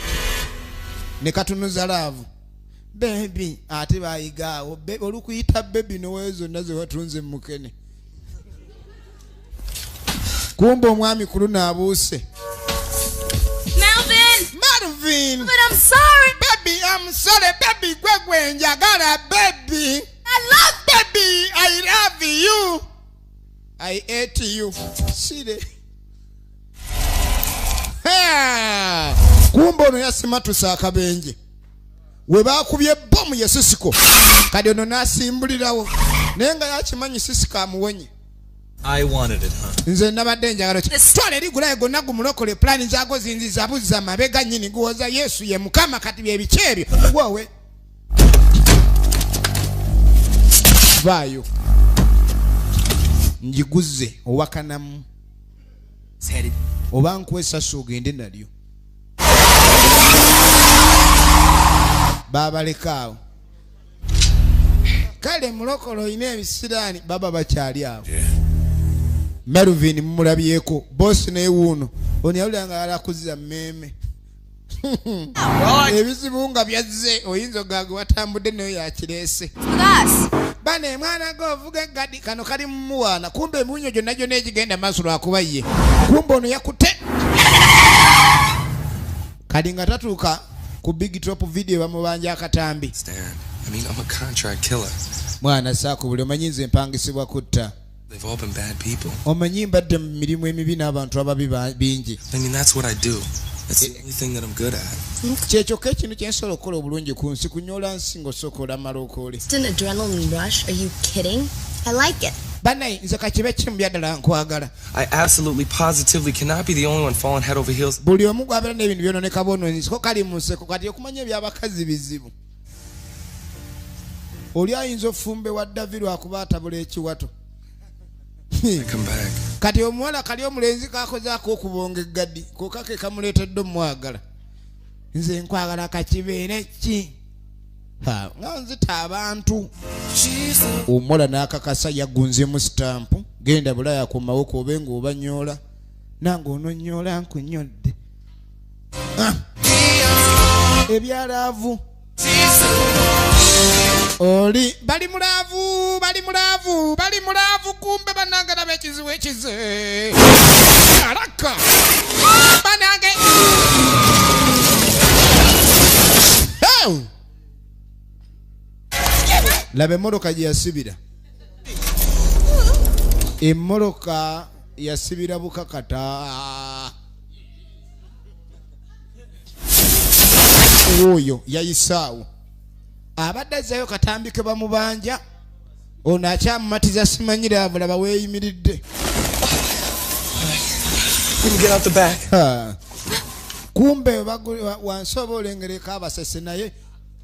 [SPEAKER 1] Ne katunuza laavu. Baby ate baayigaawo olukuyita baby noweyo zonna ze watunze mukene. Kumbe omwami kulu n'abuuse. Melvin!
[SPEAKER 5] But I'm sorry!
[SPEAKER 1] Baby, I'm sorry, baby, gwe njagala, baby!
[SPEAKER 5] I love
[SPEAKER 1] baby, I love you! I hate you. Sire. Kumbe ono yasimatusa akabenje. We bakubye bomu ye Sisiko. Kadi ono n'asimbulirawo. Naye nga yakimanyi Sisiko amuwonye.
[SPEAKER 15] I wanted it, huh?
[SPEAKER 1] Nze nabadde njagala ki. Twale ligulayo gonna gumulokole plani zago zinziza buzza mabega nnyini guwoza Yesu ye Mukama kati bye biki ebyo. Wowe. Vayo. Njiguze owakanamu. Oba nkwesa sogende nalyo. Baba lekaawo. Kale mulokolo ine ebisiraani baba bakyali awo. Melvin mulabyeko boss ne wuno. Oni yawulanga alakuziza mmeme. Ebizibu nga byazze oyinzo gago watambudde nayo yakirese. Bane mwana go vuga gadi kano kali mmuwana kumbe munyo jonna jonna egigenda masulu akuba ye. Kumbe ono yakute. Kadi nga tatuuka ku big top video bamubanja akatambi.
[SPEAKER 2] I mean, I'm a contract killer.
[SPEAKER 1] Mwana saako buli omanyi empangisibwa kutta.
[SPEAKER 2] They've all been bad people.
[SPEAKER 1] Omanyi mbadde mu mirimu emibi n'abantu ababi bingi.
[SPEAKER 2] I mean, that's what I do. That's the only thing that I'm good at.
[SPEAKER 1] Kyekyoka ekintu kye nsobola okukola obulungi ku nsi kunyola nsingo sokola malokole.
[SPEAKER 11] It's an adrenaline rush. Are you kidding? I like it.
[SPEAKER 1] Banayi nze kakibe kimu byaddala nkwagala.
[SPEAKER 2] I absolutely positively cannot be the only one falling head over heels.
[SPEAKER 1] Buli omu gw'abeera n'ebintu byononeka bwonoonyi ko kali mu nseko kati okumanya ebyabakazi bizibu. Oli ayinza ofumbe wa David lwakuba atabula ekiwato. Kati omuwala kali omulenzi kakozaako okubonga eggadi kokake kamuleetedde omwagala. Nze nkwagala kakibeere ki? Nga nzita abantu. Omuwala n'akakasa yagunze mu sitampu. Genda bulaya ku mawoko obe ng'obanyoola. Nange ononyoola nkunyodde. Ebyalaavu. Oli bali mulavu kumbe banangala bekizibu ekize. Alaka. Banange. Hey! Labe moroka yasibira. Emoroka yasibira bukakata. Oyo yayisaawo. Abadde zayo katambike bamubanja. Ono akyamumatiza simanyira abulaba weeyimiridde.
[SPEAKER 2] Couldn't get out the back.
[SPEAKER 1] Kumbe wansobola olengereka abasese naye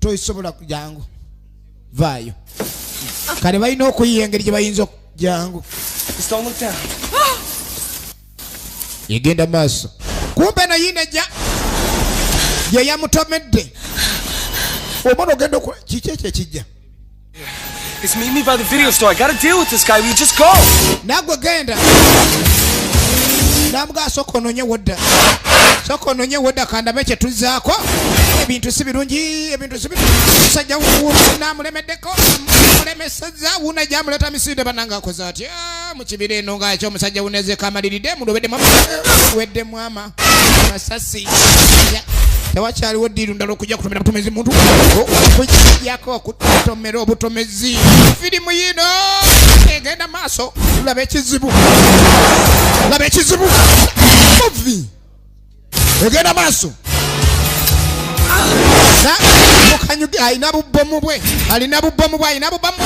[SPEAKER 1] toyisobola kujangu. Vaayo. Kale balina okuyiya engeri gye bayinza okujangu.
[SPEAKER 2] Just don't look down.
[SPEAKER 1] Yegenda maaso. Kumbe no yinejja. Ye yamutomedde. Omwana ogenda okukola kiki ekyo ekijja.
[SPEAKER 2] It's meet me by the video store. I gotta deal with this guy. We just go.
[SPEAKER 1] Nagwe genda. Namuga soko nonye wodda. Soko nonye wodda kandabe kye tuzaako. Ebintu si birungi, ebintu si birungi. Musajja wuuna namulemeddeko. Mulemesezza wuuna gyamuleta misinde bananga akoze atya. Mu kibira eno ng'akyo omusajja wuuneze kamaliride mulobedde mwama. Wedde mwama. Masasi. Tewakyaliwo ddiiru ndala okujja kutomera butomezi muntu. Okujjako okutomera obutomezi. Firimu yino egenda maaso. Laba ekizibu. Laba ekizibu. Muvi. Egenda maaso. Mukanyuge alina bubbomu bwe. Alina bubbomu bwe. Alina bubbomu.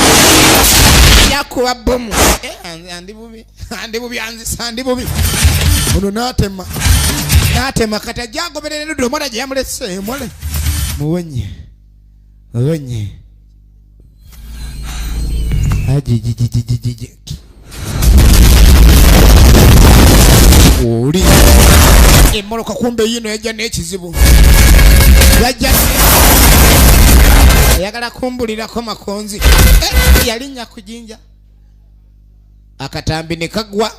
[SPEAKER 1] Yakuba bbomu. Andi bubi. Andi bubi anzisa. Andi bubi. Ono n'atema. N'atema kati ajja agoberera n'eddomola gye yamulese emole. Muwonye. Onye. Ajijijijijiji. Oli. Emoloka kumbe yino yajja n'ekizibu. Yajja yagala kumbulirako makonzi. Yalinnya kujinja. Akatambi ne kagwa.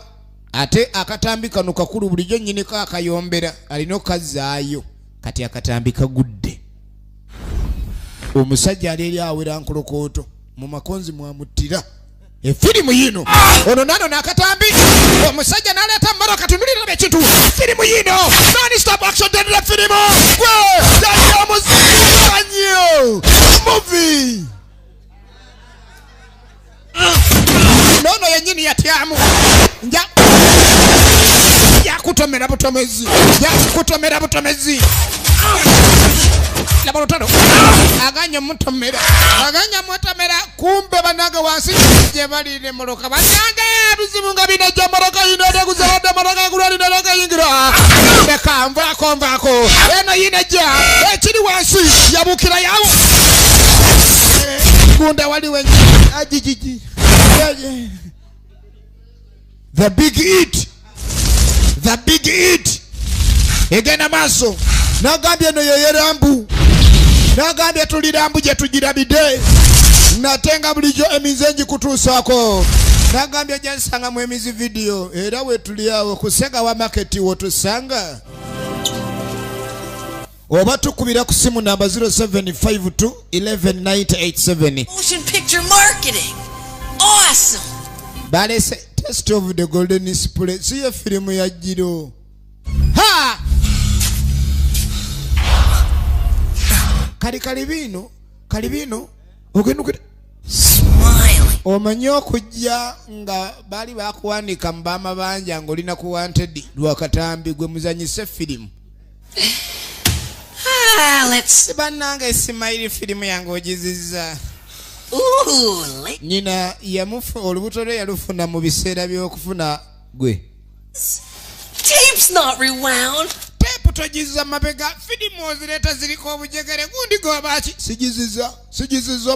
[SPEAKER 1] Ate akatambi kano kakulu bulijjo nnyini kaakayombera. Alina okazaayo. Kati akatambi kagudde. Omusajja aleeri awera nkolokooto. Mu makonzi mwamuttira. Firimu yino. Ono nano n'akatambi. Omusajja n'aleeta mmaro katunulira ekintu. Firimu yino. Non-stop action tendera firimu. Gwe! Yali omuzanyo. Movie. Nono yennyini yatyamu. Yakutomera butomezi. Yakutomera butomezi. Laboratorio. Aganya mutomera. Aganya mutomera kumbe banaga wansi je bali ne moroka. Banyange bizibu nga binaje moroka inode kuzawada moroka kulali ndaloka yingira. Beka mvako. Eno yineja. Ekiri wansi yabukira yawo. Gunda wali wenye ajijiji. The big hit. The big hit. Egena maso. Nagambye no yeyerambu. Nagambye tulirambu je tujirabide. Natenga bulijjo emizenji kutuusako. Nagambye jansanga mu emizi video. Era we tuliawo kusega wa market wo tusanga. Oba tukubira ku simu namba 0752 119887.
[SPEAKER 6] Motion picture marketing. Awesome.
[SPEAKER 1] Balese Test of the Golden Split. Siya filimu ya Jiro. Ha! Kalibino ogenukira
[SPEAKER 6] smiling.
[SPEAKER 1] Omanyi okujja nga bali bakuwanika mbama banja ngolina ku wanted lwakatambi gwe muzanyise filimu.
[SPEAKER 6] Let's
[SPEAKER 1] bananga smile filimu yange ogizizza. Nina yamufu olubuto lwe yalufuna mu biseera by'okufuna gwe.
[SPEAKER 6] Tape's not rewound.
[SPEAKER 1] Tape togiza mabega filimu ozireta ziliko obujegere gundi go bachi sigiziza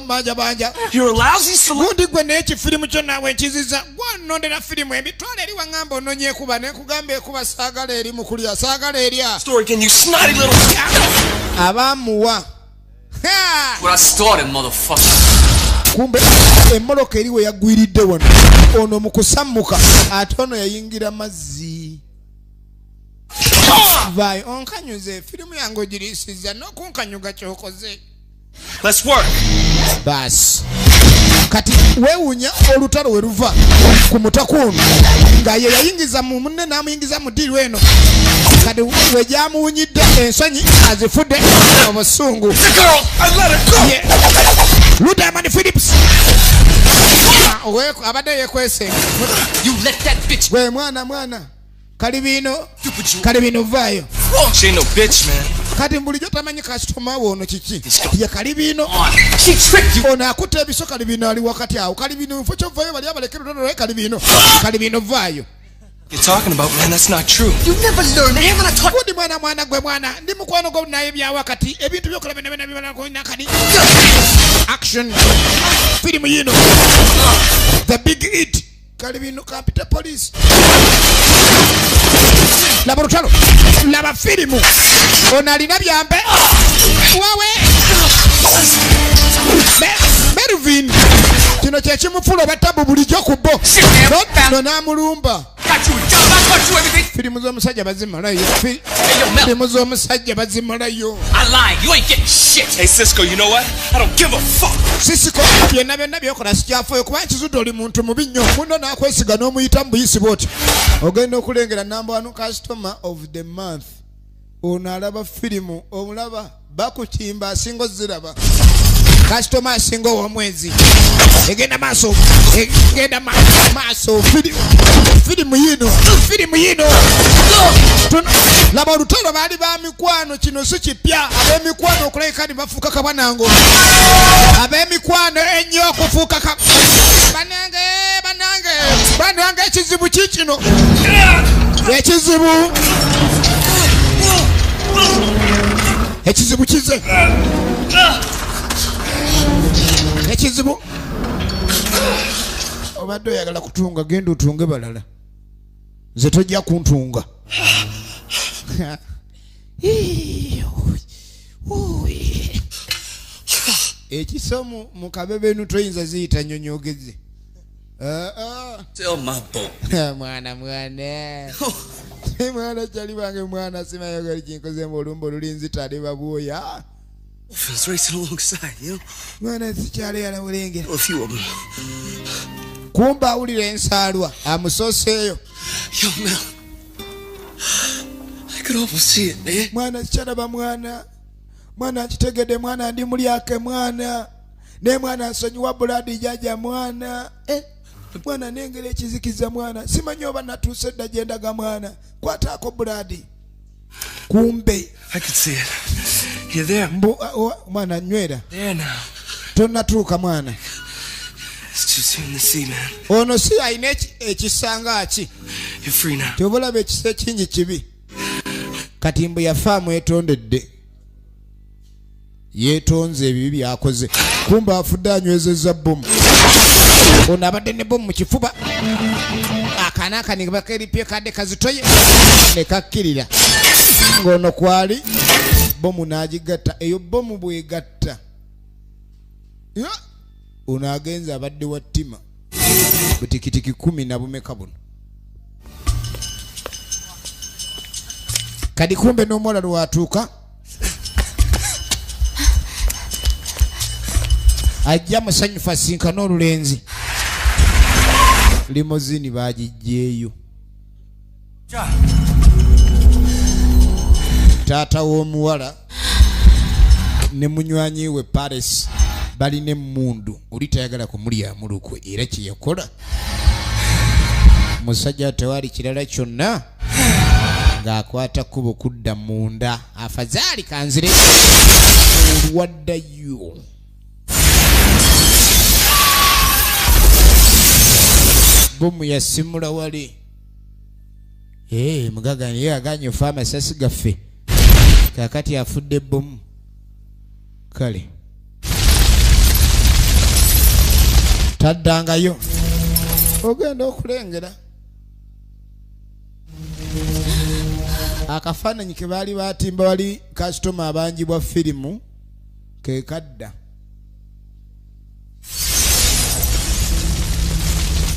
[SPEAKER 1] manja banja.
[SPEAKER 14] You're a lousy saloon.
[SPEAKER 1] Gundi gwe n'eki filimu kyo nawe nkiziza gw'onondera filimu emitwalo eri wangamba ononye kuba ne kugamba ekuba saagala eri mu kulya saagala erya.
[SPEAKER 14] Story, can you snotty little
[SPEAKER 1] abamuwa.
[SPEAKER 4] What I started, motherfucker.
[SPEAKER 1] Kumbe emmoloka eriwe yagwiridde wano ono mu kusammuka ate ono yayingira mazzi. Vai onkanyuze filimu yange ogirisiza n'okunkanyuga kyokoze.
[SPEAKER 14] Let's work.
[SPEAKER 1] Bas kati weewunya olutalo we luva ku mutakuno nga ye yayingiza mu munne n'amuyingiza mu ddiiru eno kati we gyamuwunyidde ensonyi azifudde obusungu. Ludamani Phillips abadde yekwese gwe mwana kalibino vaayo.
[SPEAKER 14] She ain't no bitch, man.
[SPEAKER 1] Kati bulijjo tamanyi kasitoma wo ono kiki ye kalibino ono akutte ebiso kalibino ali wakati awo kalibino mfo kyovaayo bali abalekera olulala kalibino vaayo.
[SPEAKER 14] You're talking about, man, that's not true.
[SPEAKER 6] You never learn. I haven't taught.
[SPEAKER 1] Kundi mwana gwe mwana ndi mukwano gwo naye bya wakati ebintu byokola bene bibala ko nakadi. Action film yino the big hit kalibino Capital Police laboratorio laba filimu onalina byambe wawe Melvin kino kyekimufula batabu bulijjo kubo no namulumba. Filimu z'omusajja bazimalayo. Filimu z'omusajja bazimalayo.
[SPEAKER 14] I lied. You ain't getting shit. Hey, Cisco, you know what? I don't give a fuck.
[SPEAKER 1] Cisco, byonna byokola sikyafuyo kuba nkizudde oli muntu mubi nnyo. Muno n'akwesiga n'omuyita mu buyisi bw'oti. Ogenda okulengera number 1 customer of the month. Ono alaba filimu omulaba bakukimba asinga oziraba. Customer asinga ow'omwezi. Egenda maaso filimu yino laba olutalo baali ba mikwano kino si kipya ab'emikwano okulabika ni bafuuka kabwanango ab'emikwano ennyo okufuuka banange ekizibu kikino ekizibu kize ate kizibu obadde oyagala kutunga genda otunge balala nze tojja kuntunga ekisomu mu kabebenu toyinza ziyita nyonyogeze mwana mwana kyali bange mwana simayogali kinkozemu olumba olulinzitale babwoya
[SPEAKER 8] Orphans racing alongside, you know?
[SPEAKER 1] Mwana sikyali yala bulengera. A few of them. Kumba awulira ensaalwa amusoseeyo.
[SPEAKER 8] Yo, Mel. I could almost see it, man.
[SPEAKER 1] Mwana sikyalaba mwana. Mwana kitegedde mwana ndi mulyake mwana. Ne mwana nsonyiwa buladi jaja mwana. Mwana nengera ekizikiza mwana. Simanyi oba natuuse dda gye ndaga mwana. Kwataako buladi. Kumbe.
[SPEAKER 8] I could see it. You're there.
[SPEAKER 1] Mwana nywera.
[SPEAKER 8] There now.
[SPEAKER 1] Tonnatuuka mwana.
[SPEAKER 8] It's too soon to see, man.
[SPEAKER 1] Ono si ayina ekisanga ki.
[SPEAKER 8] You're free now.
[SPEAKER 1] Tobulaba ekisa ekingi kibi. Kati mbu yafaamu etondedde. Yeetonze ebibi byakoze. Kumba afudde anywezezza bbomu. Ono abadde ne bbomu mu kifuba. Akaana ne bakeripye kadde kazitoye ne kakkirira. Ng'ono kwali bbomu n'agigatta. Eyo bbomu bw'egatta. Ono agenza abadde wa ttima. Butikitiki 10 na bumeka buno. Kadi kumbe n'omuwala lwatuuka. Ajja musanyufu asinkana olulenzi. Limozini bagiggyeeyo. Taata w'omuwala ne munywanyi we Paris balina emmundu. Oli tayagala kumulyamu lukwe era kye yakola. Musajja tewali kirala kyonna ng'akwata kkubo kudda munda. Afazaali kanzire olwaddayo. Bomu yasimula wali. Mugaga ye aganye fa amasasi gaffe. Kakati afudde bomu. Kale. Taddangayo. Ogenda okulengera. Akafaananyi ke baali batimba wali kasitoma abanjibwa firimu ke kadda.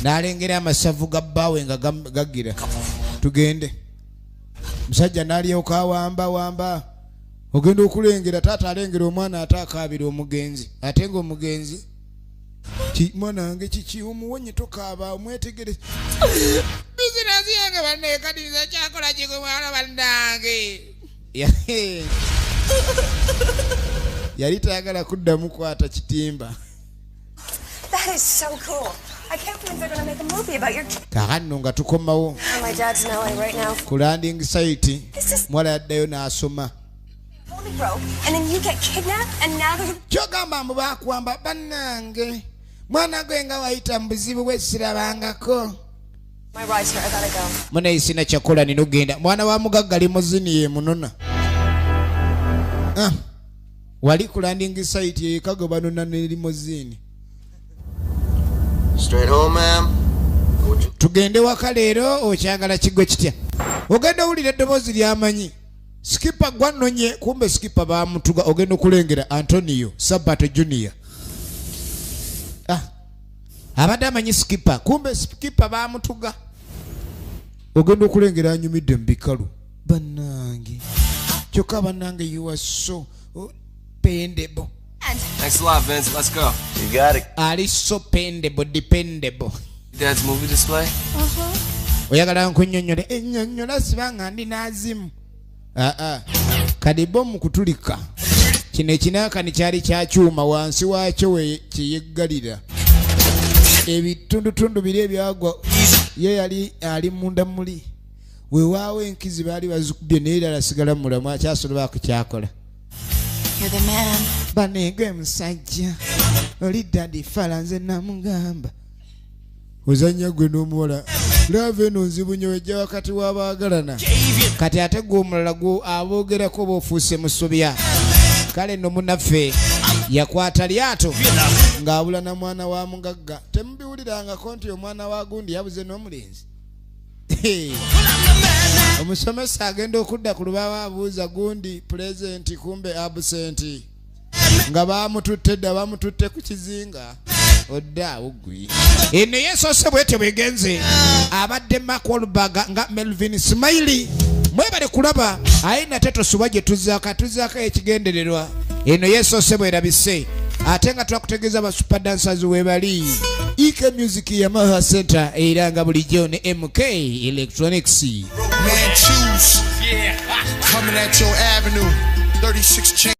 [SPEAKER 1] Nalengera amasavu ga bbawe nga gagira. Tugende. Musajja nalyoka wamba. Ogenda okulengera taata alengera omwana ataakaabira omugenzi. Ate nga omugenzi mwana wange kiki omuwonye tokaaba omwetegere. Bizinesi yange banne kadinza kyakola kigo mwana bannange. Yali tayagala kuddamu kwata kitimba.
[SPEAKER 16] That is so cool. I can't believe they're going to make a movie about your kid.
[SPEAKER 1] Kahanno nga tukomawo.
[SPEAKER 16] My dad's in LA right now.
[SPEAKER 1] Ku landing site mwala yaddayo n'asoma.
[SPEAKER 16] Only broke, and then you get kidnapped, and now they're...
[SPEAKER 1] Kyogamba mbu bakuwamba bannange. Mwana gwe nga wayita mu buzibu bwe sirabangako.
[SPEAKER 16] My ride's here, I gotta go.
[SPEAKER 1] Muna sina kyakola nino genda. Mwana wa mugagga limozini ye munona. Wali ku landing site ye kago banona ne limozini.
[SPEAKER 17] Straight home, ma'am.
[SPEAKER 1] Tugende waka leero okyagala kigwe kitya. Ogenda owulira eddoboozi lyamanyi. Skipper gwanonye kumbe skipper bamutuga. Ogenda okulengera Antonio Sabato Junior. Abadde amanyi skipper kumbe skipper bamutuga. Ogenda okulengera anyumidde mu bikalu. Bannange. Kyokka bannange you are so pendable.
[SPEAKER 8] Thanks a lot, Vince. Let's go.
[SPEAKER 17] You got it.
[SPEAKER 1] Ali so dependable.
[SPEAKER 8] Dad's movie display?
[SPEAKER 1] Oyagala nkunnyonnyole ennyonnyola sibanga ndi n'azimu. Kadi bomu kutulika. Kino ekinaakani kyali kya kyuma wansi waakyo we kiyeggalira. Ebitundutundu biri ebyagwa ye yali ali munda muli. Weewaawo enkizi baali bazikubye naye era asigala mulamu akyasobola kukyakola.
[SPEAKER 5] You're the man.
[SPEAKER 1] Banege musajja. Oli daddy fala nze namugamba. Ozanya gwe n'omuwala. Lave eno nzibu nnyo ejja wakati w'abaagalana. Kati ate gwe omulala gwo aboogerako b'ofuuse musobya. Kale nno munnaffe yakwata lyato ng'abula na mwana wa mugagga. Temubiwulirangako nti omwana wa gundi yabuze n'omulenzi. Omusomesa agenda okudda ku lubaawo abuuza gundi present kumbe absent. Nga bamututte dda bamututte ku kizinga. Odda ugwi. Eno yesoose bwete bwegenze. Abadde Mark Wahlberg nga Melvin Smiley. Mwebale kulaba ayina teto suba gye tuzaaka ekigendererwa. Eno yesoose bwerabise. Ate nga twakutegeeza ba super dancers webali. EK Music Yamaha Center era nga bulijjo ne MK Electronics.
[SPEAKER 17] Man choose. Coming at your avenue. 36 chain.